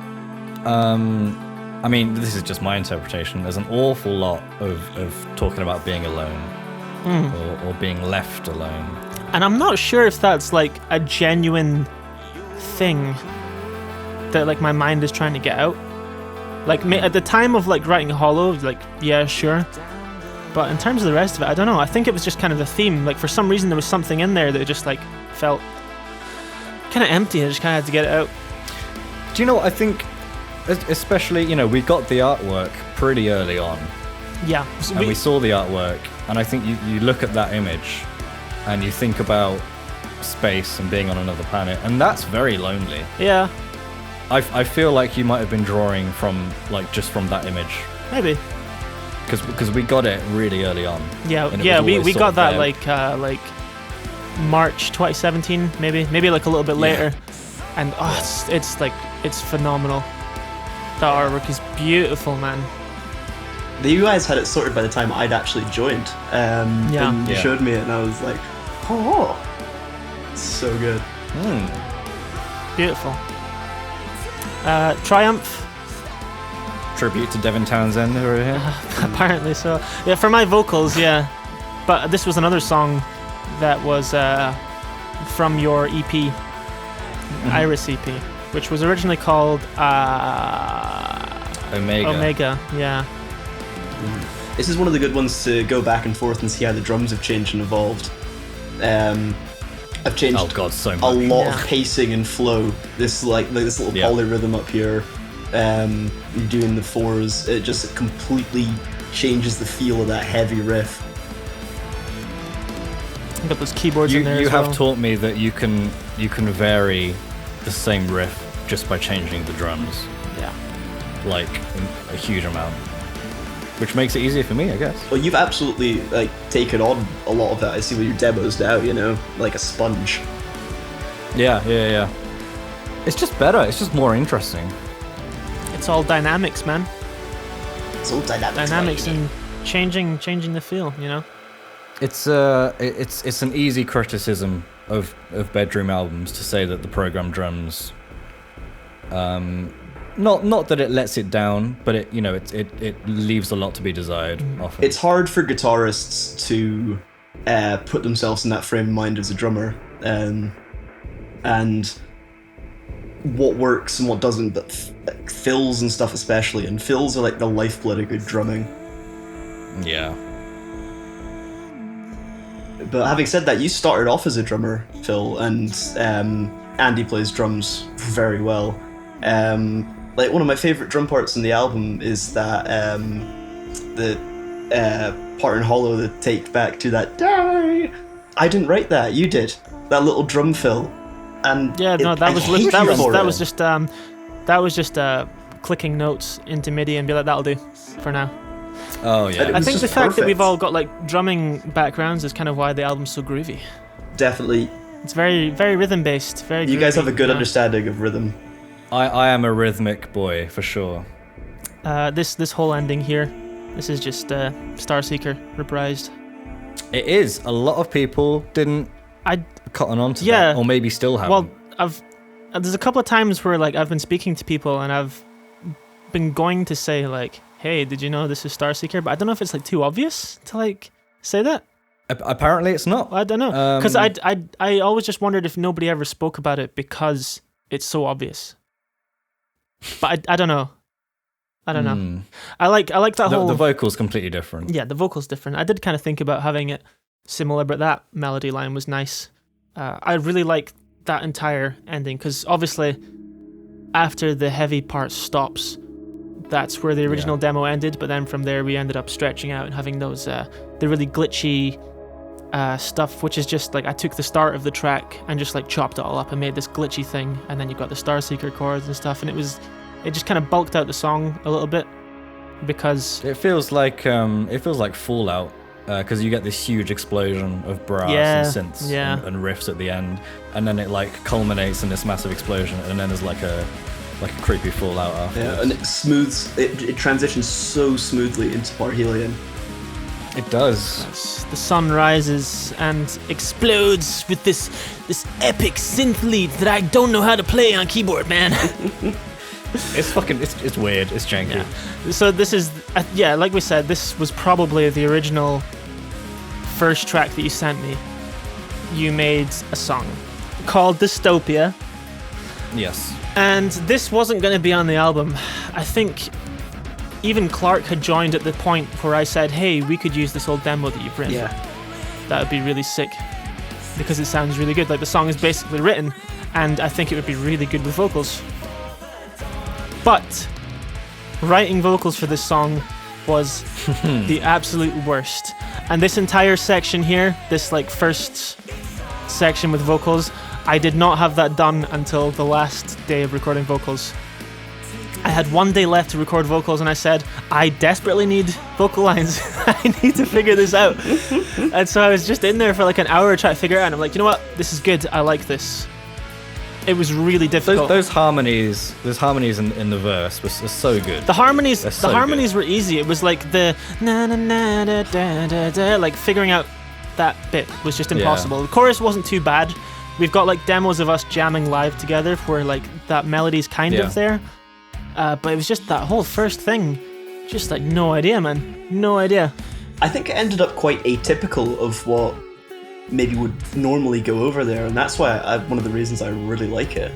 I mean, this is just my interpretation. There's an awful lot of talking about being alone or being left alone. And I'm not sure if that's like a genuine thing that like my mind is trying to get out. Like at the time of like writing Hollow, like yeah, sure. But in terms of the rest of it, I don't know. I think it was just kind of the theme. Like for some reason there was something in there that just like felt kind of empty. I just kind of had to get it out. Do you know what I think? Especially, you know, we got the artwork pretty early on. Yeah. So we saw the artwork, and I think you look at that image and you think about space and being on another planet, and that's very lonely. Yeah. I feel like you might have been drawing from, like, just from that image. Maybe. because we got it really early on. Yeah, and it yeah, was we always got sort of that there. like March 2017, maybe like a little bit later, and it's phenomenal. The artwork is beautiful, man. You guys had it sorted by the time I'd actually joined. And you showed me it, and I was like, oh, so good. Beautiful. Triumph. Tribute to Devin Townsend over here. Apparently so. Yeah, for my vocals, yeah. But this was another song that was from your EP, Iris EP, which was originally called Omega, yeah. This is one of the good ones to go back and forth and see how the drums have changed and evolved. I've changed so much. a lot of pacing and flow. This this little polyrhythm up here, you're doing the fours. It just completely changes the feel of that heavy riff. You got those keyboards in there. You as have well. taught me that you can vary the same riff just by changing the drums. Yeah. Like a huge amount, which makes it easier for me, I guess. Well, you've absolutely taken on a lot of that. I see with your demos now, like a sponge. Yeah. It's just better. It's just more interesting. It's all dynamics, man. It's all Dynamics and changing the feel, It's an easy criticism of bedroom albums to say that the program drums, not that it lets it down, but it leaves a lot to be desired often. It's hard for guitarists to put themselves in that frame of mind as a drummer, and what works and what doesn't, but fills and stuff especially, and fills are like the lifeblood of good drumming. Yeah. But having said that, you started off as a drummer, Phil, and Andy plays drums very well. One of my favourite drum parts in the album is that the part in Hollow, the take back to that die. I didn't write that, you did. That little drum fill. And that was just clicking notes into MIDI and be like, that'll do for now. Oh yeah. I think the fact perfect. that we've all got drumming backgrounds is kind of why the album's so groovy. Definitely. It's very, very rhythm based. Very. You groovy, guys have a good understanding of rhythm. I am a rhythmic boy for sure. This whole ending here, this is just Starseeker reprised. It is. A lot of people didn't cotton on to that, or maybe still haven't. Well, there's a couple of times where I've been speaking to people and I've been going to say hey, did you know this is Starseeker? But I don't know if it's too obvious to say that. Apparently it's not. I don't know, because I always just wondered if nobody ever spoke about it because it's so obvious. But I don't know. I don't know. I like that whole. The vocal's completely different. Yeah, the vocal's different. I did kind of think about having it similar, but that melody line was nice. I really like that entire ending because obviously after the heavy part stops, that's where the original demo ended. But then from there we ended up stretching out and having those the really glitchy stuff, which is just I took the start of the track and just chopped it all up and made this glitchy thing, and then you've got the Starseeker chords and stuff, and it just kind of bulked out the song a little bit because it feels like Fallout because you get this huge explosion of brass and synths and riffs at the end, and then it culminates in this massive explosion, and then there's a creepy Fallout after. Yeah, and it transitions so smoothly into Parhelion. It does. The sun rises and explodes with this epic synth lead that I don't know how to play on keyboard, man. It's weird. It's janky. Yeah. So this is like we said, this was probably the original first track that you sent me. You made a song called Dystopia. Yes. And this wasn't going to be on the album. I think even Clark had joined at the point where I said, hey, we could use this old demo that you've written. Yeah. That would be really sick because it sounds really good. The song is basically written, and I think it would be really good with vocals. But writing vocals for this song was the absolute worst. And this entire section here, this first section with vocals, I did not have that done until the last day of recording vocals. I had one day left to record vocals, and I said, I desperately need vocal lines. I need to figure this out. And so I was just in there for like an hour trying to figure it out, and I'm like, you know what? This is good. I like this. It was really difficult. Those harmonies in the verse are so good. The harmonies were easy. It was like the na na na da da da da. Like figuring out that bit was just impossible. The chorus wasn't too bad. We've got like demos of us jamming live together where like that melody's kind of there. But it was just that whole first thing. Just like no idea, man. No idea. I think it ended up quite atypical of what maybe would normally go over there, and that's why one of the reasons I really like it.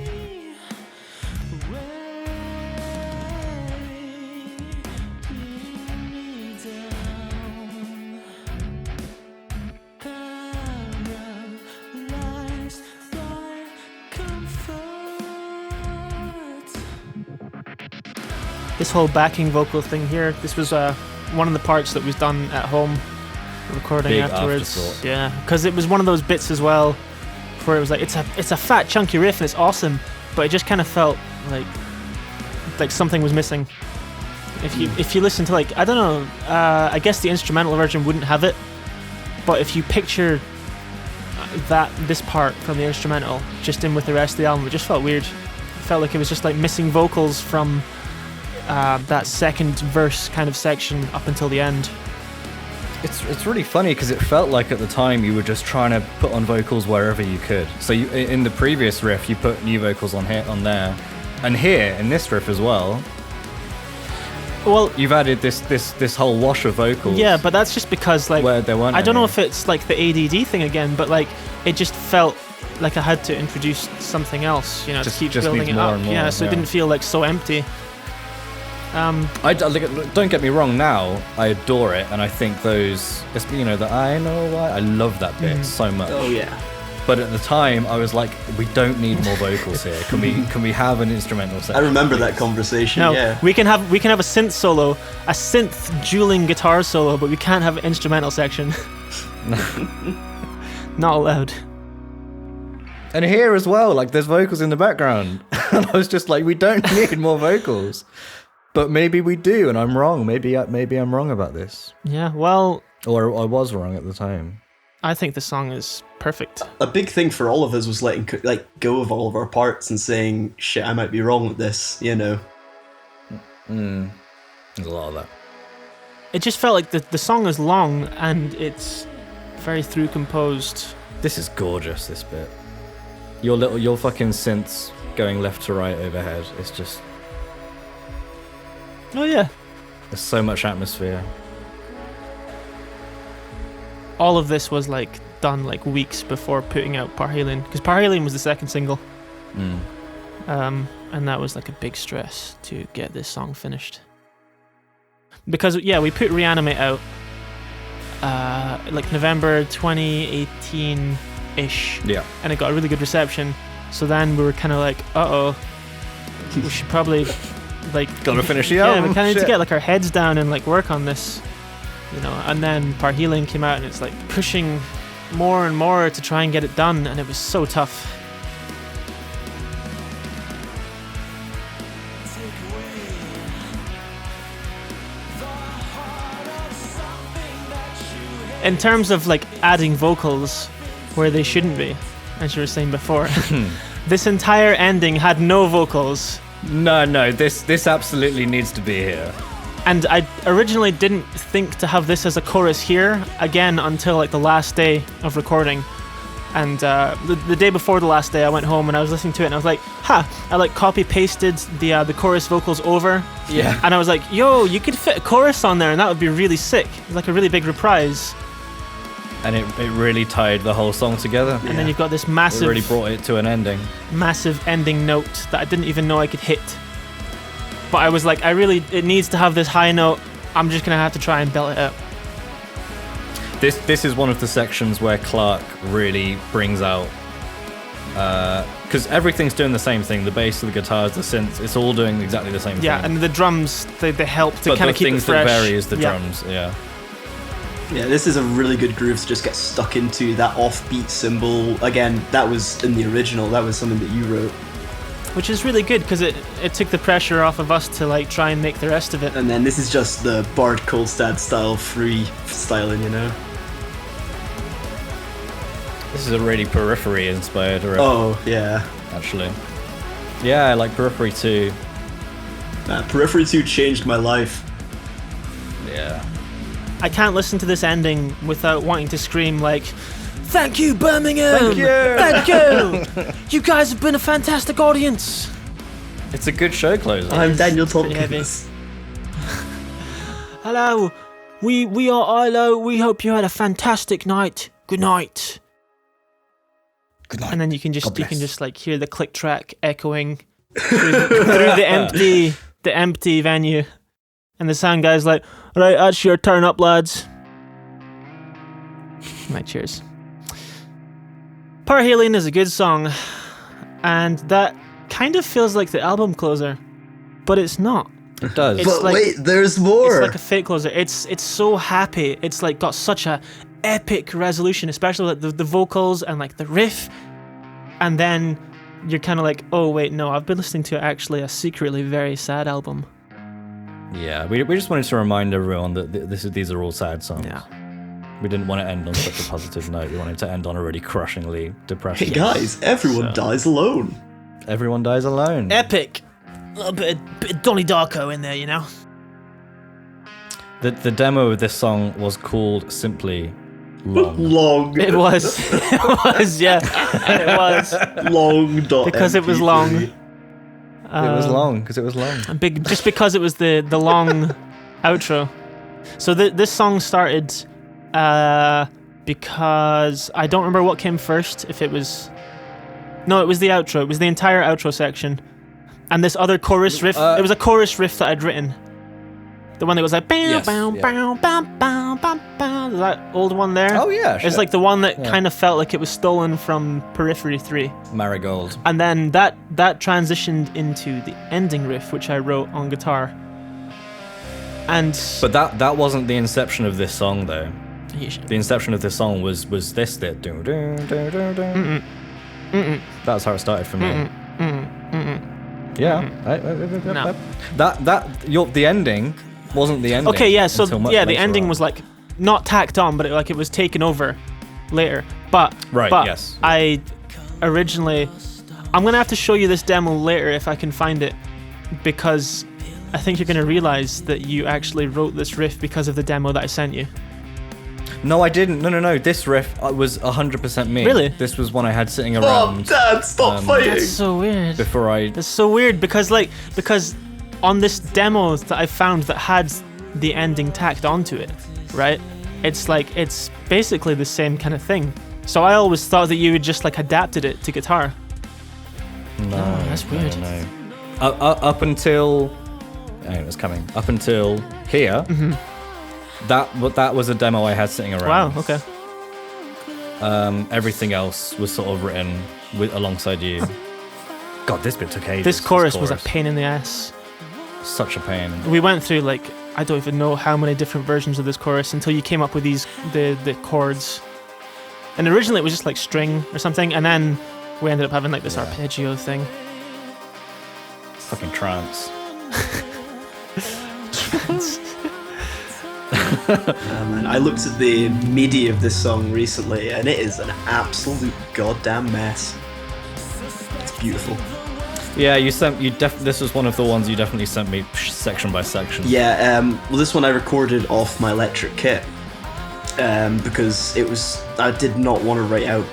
This whole backing vocal thing here, this was one of the parts that was done at home, recording Big afterwards. afterthought. Yeah, because it was one of those bits as well, where it was like it's a fat chunky riff and it's awesome, but it just kind of felt like something was missing. If you listen to like I don't know, I guess the instrumental version wouldn't have it, but if you picture this part from the instrumental just in with the rest of the album, it just felt weird. It felt like it was just like missing vocals from that second verse kind of section up until the end. It's really funny because it felt like at the time you were just trying to put on vocals wherever you could. So in the previous riff you put new vocals on there, and here in this riff as well. Well, you've added this whole wash of vocals. Yeah, but that's just because like where there weren't I don't any. know if it's like the ADD thing again, but like it just felt like I had to introduce something else, to keep building it up. More, so it didn't feel like so empty. Don't get me wrong. Now I adore it, and I think those, the I know why. I love that bit so much. Oh yeah. But at the time, I was like, we don't need more vocals here. Can we have an instrumental section? I remember that conversation. No, yeah. we can have a synth solo, a synth dueling guitar solo, but we can't have an instrumental section. Not allowed. And here as well, like there's vocals in the background, and I was just like, we don't need more vocals. But maybe we do, and I'm wrong. Maybe I'm wrong about this. Yeah, well... Or I was wrong at the time. I think the song is perfect. A big thing for all of us was letting go of all of our parts and saying, shit, I might be wrong with this, There's a lot of that. It just felt like the song is long, and it's very through composed. This is gorgeous, this bit. Your fucking synths going left to right overhead. It's just... Oh yeah. There's so much atmosphere. All of this was like done like weeks before putting out Parhelion, because Parhelion was the second single. And that was like a big stress to get this song finished. Because we put Reanimate out like November 2018-ish. Yeah. And it got a really good reception. So then we were kind of like, we should probably gotta finish the album. Yeah, we kind of need to get like our heads down and like work on this, And then Parhelion came out, and it's like pushing more and more to try and get it done, and it was so tough. In terms of like adding vocals where they shouldn't be, as you were saying before, this entire ending had no vocals. No, this absolutely needs to be here. And I originally didn't think to have this as a chorus here again until like the last day of recording. And the day before the last day, I went home and I was listening to it, and I was like, I like copy pasted the chorus vocals over. Yeah. And I was like, yo, you could fit a chorus on there, and that would be really sick. Like a really big reprise. And it really tied the whole song together. And then you've got this massive... It really brought it to an ending. Massive ending note that I didn't even know I could hit. But I was like, it needs to have this high note. I'm just going to have to try and belt it out. This is one of the sections where Clark really brings out... Because everything's doing the same thing. The bass, the guitars, the synths, it's all doing exactly the same thing. Yeah, and the drums, they help to kind of keep it fresh. But the things that vary is the drums, yeah. Yeah, this is a really good groove to just get stuck into. That offbeat cymbal, again, that was in the original, that was something that you wrote. which is really good because it took the pressure off of us to like try and make the rest of it. And then this is just the Bard Kolstad style free styling, you know. This is a really Periphery inspired riff. Oh yeah, actually. Yeah, I like Periphery 2. Periphery 2 changed my life. Yeah. I can't listen to this ending without wanting to scream like, "Thank you, Birmingham! Thank you! Thank you! You guys have been a fantastic audience!" It's a good show closer. I'm Daniel pretty heavy. Tompkins. Hello, we are Ihlo. We hope you had a fantastic night. Good night. Good night. And then you can just like hear the click track echoing through the empty venue, and the sound guy's like, "Right, that's your turn up, lads." Right, cheers. Parhelion is a good song, and that kind of feels like the album closer, but it's not. It does. It's But like- wait, there's more. It's like a fake closer. It's so happy. It's like got such a epic resolution, especially like the vocals and like the riff, and then you're kind of like, oh wait, no, I've been listening to actually a secretly very sad album. Yeah, we just wanted to remind everyone that these are all sad songs. Yeah. We didn't want to end on such a positive note. We wanted to end on a really crushingly depressing. Hey guys, everyone dies alone. Everyone dies alone. Epic. A little bit of Donnie Darko in there, you know. The demo of this song was called simply Long. Long. It was. It was. Yeah. It was. Long. Because it was long. It was long because it was long. Just because it was the long outro. So this song started because I don't remember what came first. If it was, no, it was the outro. It was the entire outro section, and this other chorus riff. It was a chorus riff that I'd written. The one that was like bow Yes, bow yeah. bow bow bow bow bow. That old one there. Oh yeah, It's like the one that kind of felt like it was stolen from Periphery 3. Marigold. And then that transitioned into the ending riff, which I wrote on guitar. And But that wasn't the inception of this song though. You should- The inception of this song was this that do do do do do. That's how it started for me. Yeah. No. The ending wasn't the ending. Okay, yeah, so until much yeah, the later ending on. was like not tacked on, but it was taken over later. But Right, but yes. I originally, I'm gonna have to show you this demo later if I can find it, because I think you're gonna realize that you actually wrote this riff because of the demo that I sent you. No, I didn't. No. This riff was 100% me. Really? This was one I had sitting Oh, around Dad, stop fighting. That's so weird. before I. That's so weird because on this demo that I found that had the ending tacked onto it, right? It's like it's basically the same kind of thing. So I always thought that you had just like adapted it to guitar. No, that's weird. No. Up until. Hang on, it's coming. Up until here. That was a demo I had sitting around. Wow. Okay. Everything else was sort of written alongside you. God, this bit took ages. This chorus was a pain in the ass. Such a pain. We went through like I don't even know how many different versions of this chorus until you came up with the chords. And originally it was just like string or something, and then we ended up having like this arpeggio thing. Fucking trance. Man, I looked at the MIDI of this song recently, and it is an absolute goddamn mess. It's beautiful. Yeah, this was one of the ones you definitely sent me section by section. Yeah, well, this one I recorded off my electric kit because I did not want to write out,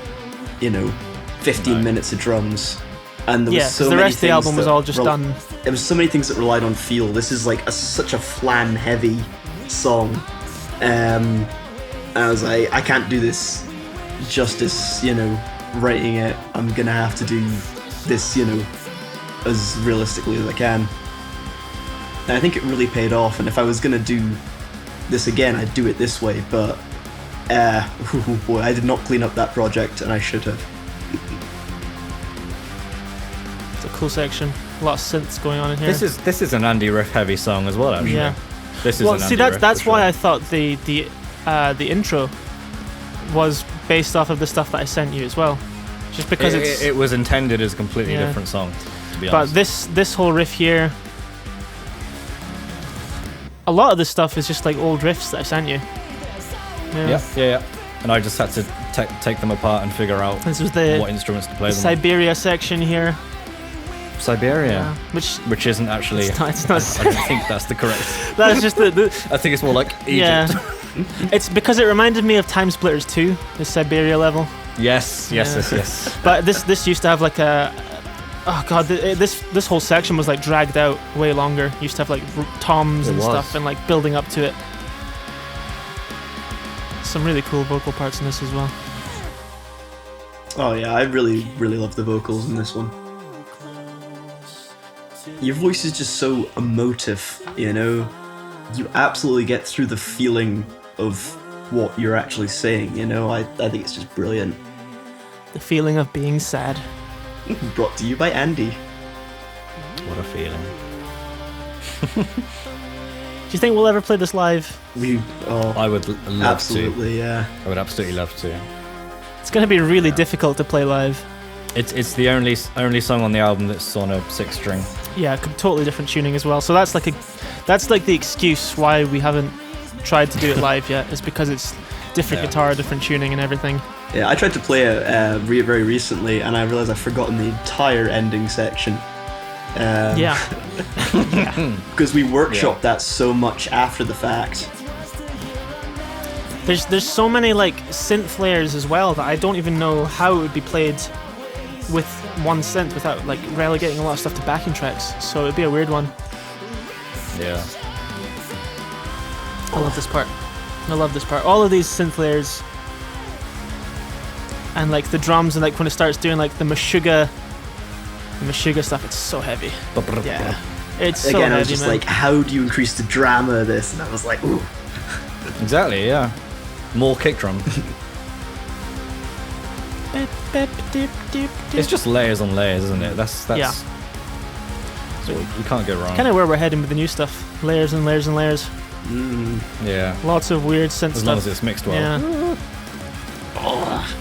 15 minutes of drums, and there was so the many rest of the things album was that all just done. There was so many things that relied on feel. This is like such a flan heavy song. I was like, I can't do this justice, writing it. I'm gonna have to do this, as realistically as I can. And I think it really paid off, and if I was gonna do this again, I'd do it this way, but boy, I did not clean up that project, and I should have. It's a cool section. A lot of synths going on in here. This is an Andy riff heavy song as well, actually. Yeah. This is Well, an see, Andy riff that's for why sure. I thought the intro was based off of the stuff that I sent you as well, just because it was intended as a completely different song, to be honest. But this whole riff here, a lot of this stuff is just like old riffs that I sent you. Yeah. And I just had to take them apart and figure out what instruments to play them. Siberia section here. Siberia, which isn't actually. It's not. I don't think that's the correct. That's just the. I think it's more like Egypt. Yeah. It's because it reminded me of Time Splitters 2, the Siberia level. Yes. But this used to have like a. Oh god, this whole section was like dragged out way longer. It used to have like toms and stuff and like building up to it. Some really cool vocal parts in this as well. Oh yeah, I really love the vocals in this one. Your voice is just so emotive, you know? You absolutely get through the feeling of what you're actually saying, you know? I think it's just brilliant. The feeling of being sad. Brought to you by Andy. What a feeling. Do you think we'll ever play this live? I would love absolutely, to. Yeah. I would absolutely love to. It's going to be really difficult to play live. It's the only song on the album that's on a 6-string. Yeah, totally different tuning as well. So that's like the excuse why we haven't tried to do it live yet. Is because it's different guitar, different tuning, and everything. Yeah, I tried to play it very recently, and I realized I'd forgotten the entire ending section. Because we workshopped that so much after the fact. There's so many like synth layers as well that I don't even know how it would be played with one synth without like relegating a lot of stuff to backing tracks. So it'd be a weird one. Yeah. I love this part. All of these synth layers and like the drums and like when it starts doing like the Meshuggah stuff, it's so heavy. Yeah. It's so Again, heavy, I was just man. like, how do you increase the drama of this? And I was like, ooh. Exactly, yeah. More kick drum. It's just layers on layers, isn't it? That's yeah. So you can't go wrong. Kind of where we're heading with the new stuff. Layers and layers and layers. Yeah. Lots of weird synth stuff. As long as it's mixed well. Yeah.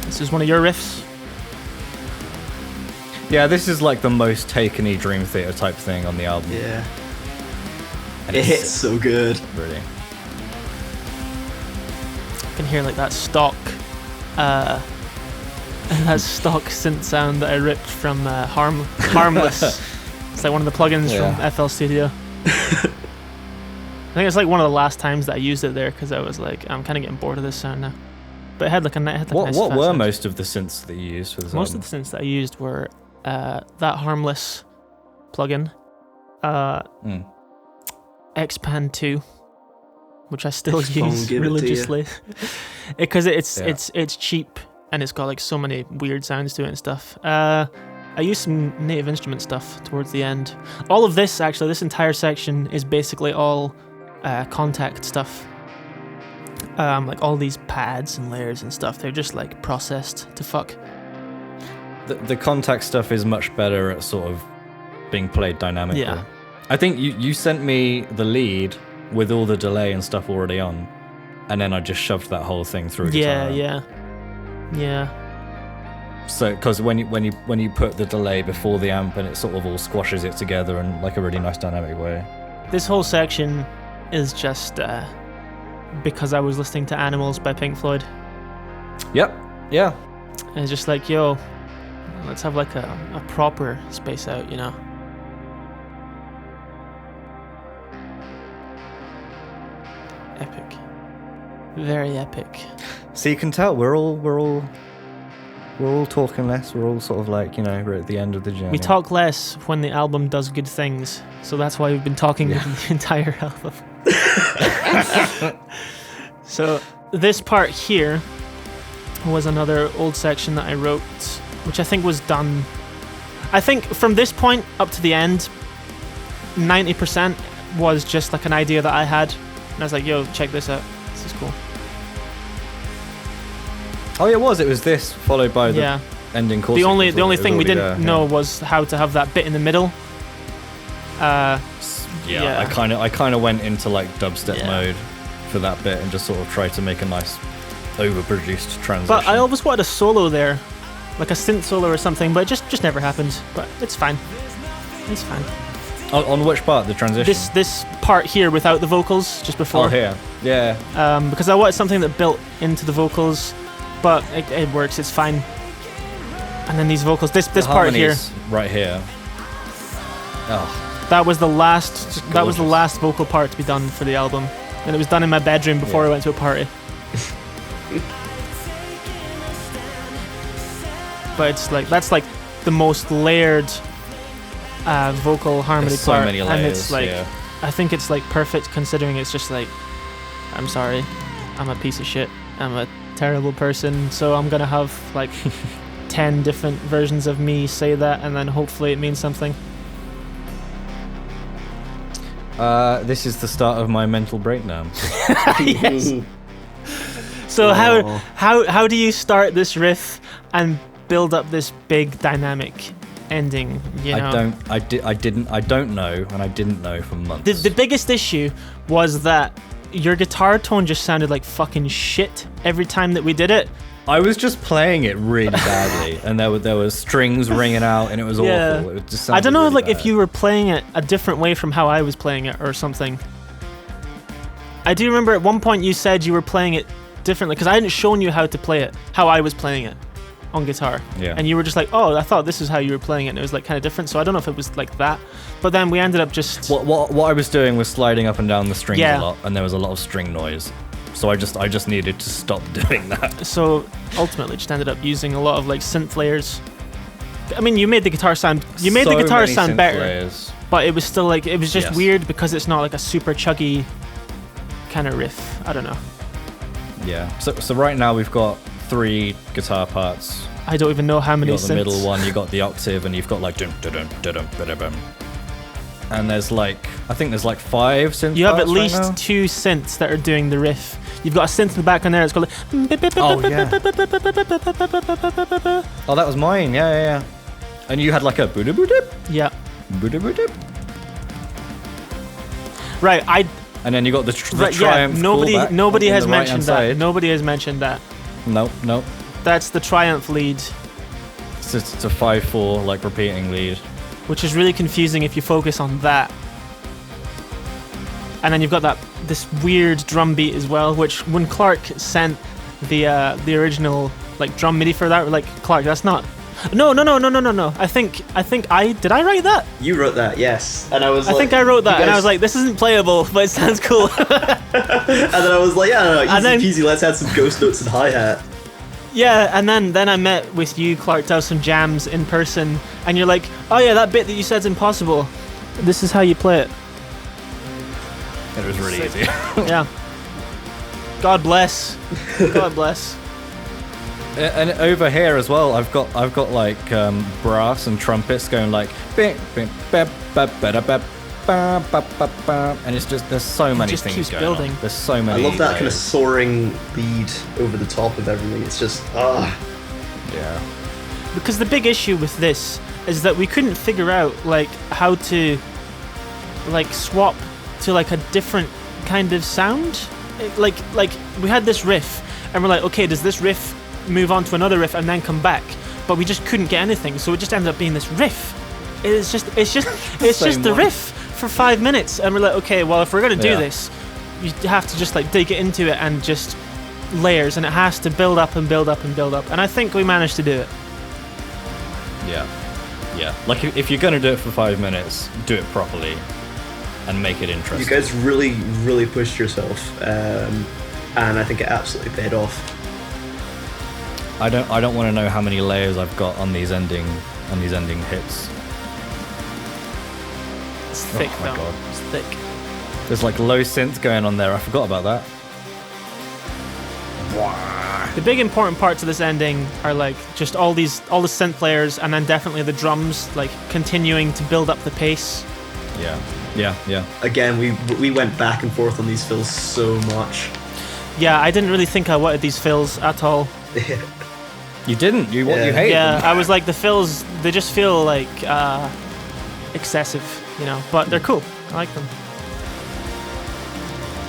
This is one of your riffs. Yeah, this is like the most Taken-y Dream Theater type thing on the album. Yeah. And It hits so good. Really. I can hear like that stock synth sound that I ripped from Harmless. It's like one of the plugins from FL Studio. I think it's like one of the last times that I used it there because I was like, I'm kind of getting bored of this sound now. But it had like a nice. What were most of the synths that you used for this Most album? of the synths that I used were that Harmless plugin, Xpan 2, which I still use religiously because it's cheap and it's got like so many weird sounds to it and stuff. I used some Native Instrument stuff towards the end. All of this, actually, this entire section is basically all Contact stuff. Like all these pads and layers and stuff, they're just like processed to fuck. The Contact stuff is much better at sort of being played dynamically. Yeah. I think you sent me the lead with all the delay and stuff already on, and then I just shoved that whole thing through guitar. Yeah. So, because when you put the delay before the amp, and it sort of all squashes it together in like a really nice dynamic way. This whole section is just because I was listening to Animals by Pink Floyd. Yep. Yeah. And it's just like, yo, let's have like a proper Space Out, you know? Epic. Very epic. So you can tell we're all talking less. We're all sort of like, you know, we're at the end of the journey. We talk less when the album does good things, so that's why we've been talking the entire album. So this part here was another old section that I wrote, which I think was done. I think from this point up to the end, 90% was just like an idea that I had, and I was like, "Yo, check this out. This is cool." Oh, it was this followed by the ending chorus. The only thing we didn't know was how to have that bit in the middle. I kind of went into like dubstep mode for that bit and just sort of tried to make a nice overproduced transition. But I always wanted a solo there. like a synth solo or something, but it just never happened. But it's fine. It's fine. On which part? The transition? This part here without the vocals, just before. Oh, here. Yeah. Because I wanted something that built into the vocals, but it works. It's fine. And then these vocals, this part here, right here. Oh, that was the last. That was the last vocal part to be done for the album, and it was done in my bedroom before I went to a party. But it's like that's like the most layered vocal harmony there's so part, many layers, and it's like I think it's like perfect considering it's just like I'm sorry, I'm a piece of shit, I'm a terrible person, so I'm gonna have like 10 different versions of me say that, and then hopefully it means something. This is the start of my mental breakdown. Yes. So how do you start this riff and build up this big dynamic ending? You know? I don't know, and I didn't know for months. The biggest issue was that your guitar tone just sounded like fucking shit every time that we did it. I was just playing it really badly, and there was strings ringing out, and it was awful. It just I don't know, really like bad. if you were playing it a different way from how I was playing it or something. I do remember at one point you said you were playing it differently because I hadn't shown you how to play it, how I was playing it on guitar. Yeah. And you were just like, oh, I thought this is how you were playing it, and it was like kind of different. So I don't know if it was like that, but then we ended up just what I was doing was sliding up and down the strings a lot, and there was a lot of string noise. So I just needed to stop doing that. So ultimately, just ended up using a lot of like synth layers. I mean, you made the guitar sound. You made the guitar sound better, layers. but it was still like it was just weird because it's not like a super chuggy kind of riff. I don't know. Yeah. So right now we've got 3 guitar parts. I don't even know how many. You got the synths. middle one. You got the octave, and you've got like dum dum dum dum dum dum. And there's like I think there's like 5 synth. You have at parts least right now. 2 synths that are doing the riff. You've got a synth in the back on there. It's called. Oh that was mine. Yeah. And you had like a boo boo dip. Yeah. Boo dip. Right. And then you got the Right, Triumph. Nobody has on the mentioned that. right-hand side. Nobody has mentioned that. Nope. That's the Triumph lead, It's a 5/4 like repeating lead. which is really confusing if you focus on that. And then you've got this weird drum beat as well, which when Clark sent the original like drum MIDI for that, we're like, Clark, that's not. No. I think did I write that? You wrote that, yes. And I was I think I wrote that, and I was like, this isn't playable, but it sounds cool. and then I was like, yeah, easy peasy, let's add some ghost notes and hi-hat. Yeah, and then I met with you, Clark, to have some jams in person, and you're like, oh yeah, that bit that you said's impossible. This is how you play it. It was really easy. Yeah. God bless. God bless. And over here as well, I've got like brass and trumpets going like bing, bing, bap, bap, bada, bap, ba, ba, ba, ba, and it's just there's so many just things keeps going building. on. There's so many. I love that kind of layers. soaring lead over the top of everything. It's just Yeah. Because the big issue with this is that we couldn't figure out like how to like swap to like a different kind of sound. Like we had this riff and we're like, okay, does this riff move on to another riff and then come back? But we just couldn't get anything, so it just ended up being this riff. It's just the riff for 5 minutes, and we're like, okay, well, if we're gonna do this, you have to just like dig it into it and just layers, and it has to build up and build up and build up, and I think we managed to do it. Yeah. Like if you're gonna do it for 5 minutes, do it properly and make it interesting. you guys really, really pushed yourself, and I think it absolutely paid off. I don't want to know how many layers I've got on these ending hits. It's thick, my though. God. It's thick. There's like low synth going on there. I forgot about that. The big important parts of this ending are like just all the synth layers, and then definitely the drums like continuing to build up the pace. Yeah. Again, we went back and forth on these fills so much. Yeah, I didn't really think I wanted these fills at all. You didn't. You Yeah. hate Yeah, them. I was like, the fills, they just feel like excessive, you know, but they're cool. I like them.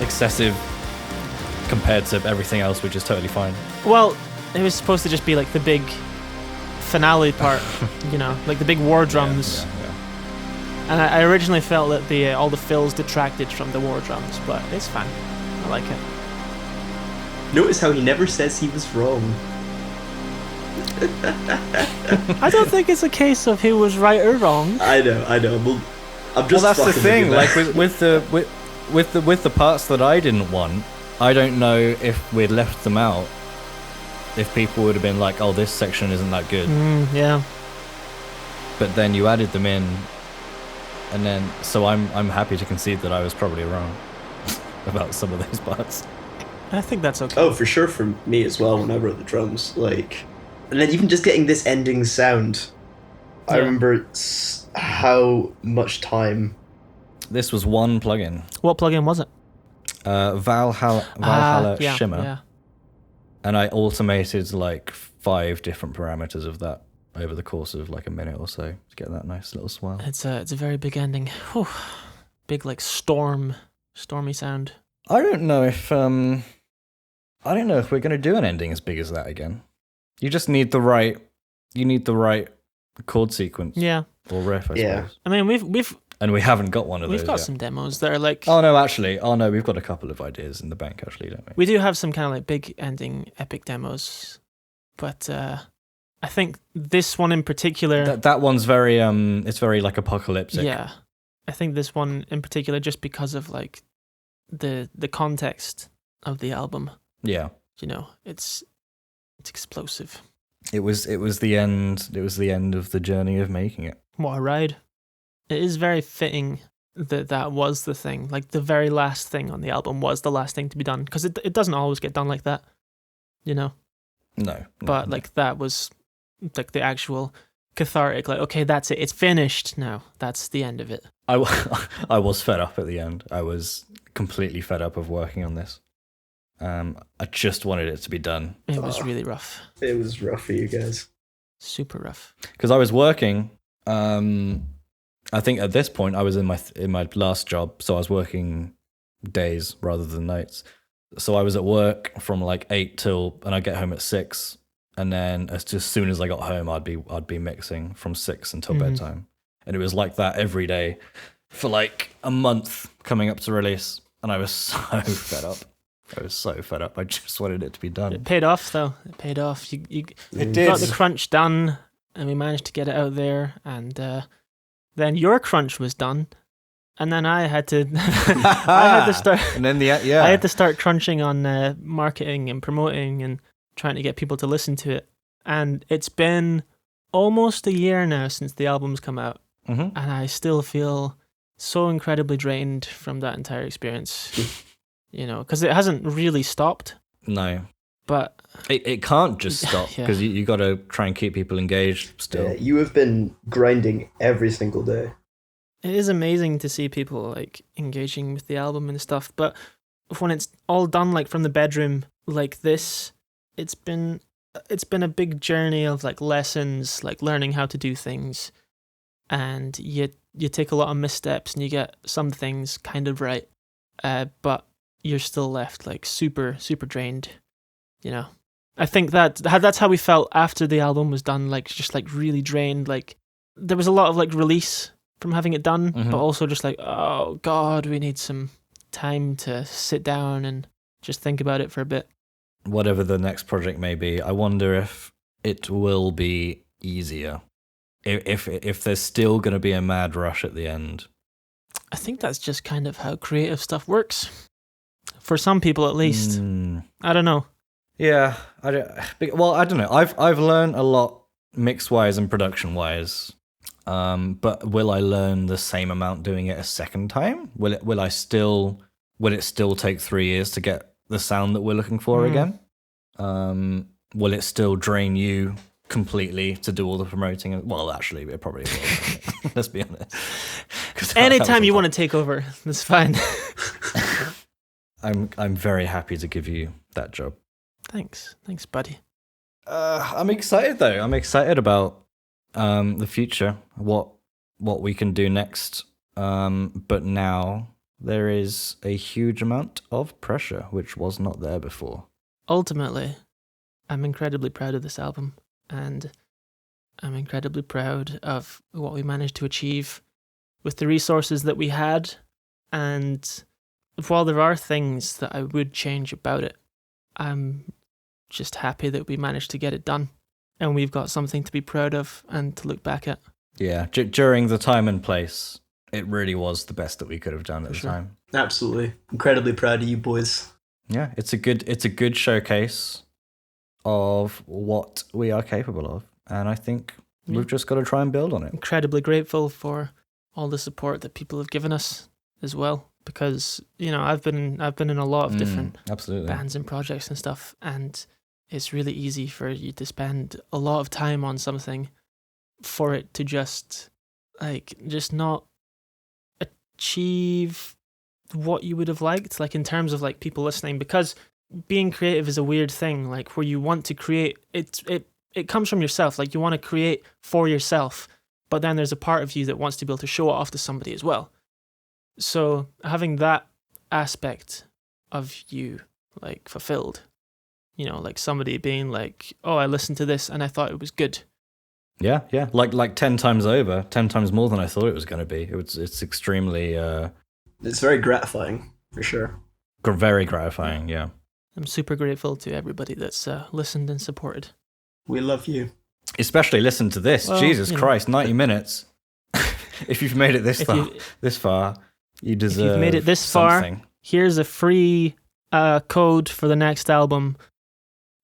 Excessive compared to everything else, which is totally fine. Well, it was supposed to just be like the big finale part, like the big war drums. And I originally felt that all the fills detracted from the war drums, but it's fine. I like it. Notice how he never says he was wrong. I don't think it's a case of who was right or wrong. I know. Well, I'm just. Well, that's the thing. Like with the parts that I didn't want, I don't know if we'd left them out, if people would have been like, "Oh, this section isn't that good." Yeah. But then you added them in, and then so I'm happy to concede that I was probably wrong about some of those parts. I think that's okay. Oh, for sure for me as well. When I wrote the drums, and then even just getting this ending sound, I remember how much time. This was one plugin. What plugin was it? Valhalla yeah, Shimmer. Yeah. And I automated like 5 different parameters of that over the course of like a minute or so to get that nice little swell. It's a very big ending. Whew. Big like stormy sound. I don't know if we're gonna do an ending as big as that again. You just need the right chord sequence. Yeah. Or riff, I suppose. I mean we've and we haven't got one of those. We've got yet. some demos that are like. Oh no, we've got a couple of ideas in the bank actually, don't we? We do have some kind of like big ending epic demos, but I think this one in particular. That one's very it's very like apocalyptic. Yeah, I think this one in particular, just because of like the context of the album. Yeah. It's explosive. It was the end. It was the end of the journey of making it. What a ride! It is very fitting that was the thing. Like the very last thing on the album was the last thing to be done, because it doesn't always get done like that, No. But like that was like the actual cathartic. Like, okay, that's it. It's finished now. That's the end of it. I was fed up at the end. I was completely fed up of working on this. I just wanted it to be done. It was really rough. It was rough for you guys. Super rough. Because I was working. I think at this point I was in my last job, so I was working days rather than nights. So I was at work from like 8 till, and I'd get home at 6, and then as soon as I got home, I'd be mixing from 6 until bedtime, and it was like that every day for like a month coming up to release, and I was so fed up. I was so fed up. I just wanted it to be done. It paid off though. It paid off. You did. Got the crunch done, and we managed to get it out there, and then your crunch was done. And then I had to, start. And then I had to start crunching on marketing and promoting and trying to get people to listen to it. And it's been almost a year now since the album's come out, and I still feel so incredibly drained from that entire experience. Because it hasn't really stopped. No, but it can't just stop because you got to try and keep people engaged still. Yeah, you have been grinding every single day. It is amazing to see people like engaging with the album and stuff, but when it's all done like from the bedroom like this, it's been a big journey of like lessons, like learning how to do things, and you take a lot of missteps and you get some things kind of right, but you're still left like super drained. I think that's how we felt after the album was done, like just like really drained. Like there was a lot of like release from having it done, but also just like, oh God, we need some time to sit down and just think about it for a bit. Whatever the next project may be, I wonder if it will be easier. If there's still going to be a mad rush at the end. I think that's just kind of how creative stuff works. For some people, at least. I don't know. Yeah, I don't know. I've learned a lot mix-wise and production-wise. But will I learn the same amount doing it a second time? Will it still take 3 years to get the sound that we're looking for again? Will it still drain you completely to do all the promoting? Well, actually, it probably will. Let's be honest. Anytime you want to take over, that's fine. I'm very happy to give you that job. Thanks, buddy. I'm excited though. I'm excited about the future, what we can do next. But now there is a huge amount of pressure, which was not there before. Ultimately, I'm incredibly proud of this album, and I'm incredibly proud of what we managed to achieve with the resources that we had. And while there are things that I would change about it, I'm just happy that we managed to get it done. And we've got something to be proud of and to look back at. Yeah, during the time and place, it really was the best that we could have done at the time. Absolutely. Incredibly proud of you boys. Yeah, it's a good showcase of what we are capable of. And I think we've just got to try and build on it. Incredibly grateful for all the support that people have given us as well. Because, you know, I've been in a lot of different bands and projects and stuff, and it's really easy for you to spend a lot of time on something for it to just not achieve what you would have liked, like in terms of like people listening, because being creative is a weird thing, like where you want to create it comes from yourself, like you want to create for yourself, but then there's a part of you that wants to be able to show it off to somebody as well. So having that aspect of you like fulfilled, you know, like somebody being like, oh, I listened to this and I thought it was good. Yeah. Like 10 times over, 10 times more than I thought it was going to be. It's extremely... It's very gratifying, for sure. Very gratifying, yeah. I'm super grateful to everybody that's listened and supported. We love you. Especially listen to this. Well, Jesus Christ, 90 minutes. If you've made it this far, you deserve If you've made it this something. Far, here's a free code for the next album.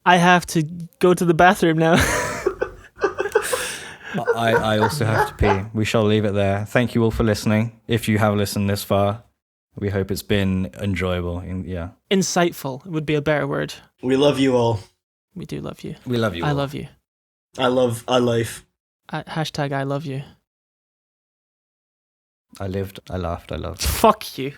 I have to go to the bathroom now. I also have to pee. We shall leave it there. Thank you all for listening. If you have listened this far, we hope it's been enjoyable. Yeah. Insightful would be a better word. We love you all. We do love you. We love you all. I love you. I love life. Hashtag I love you. I lived, I laughed, I loved. Fuck you.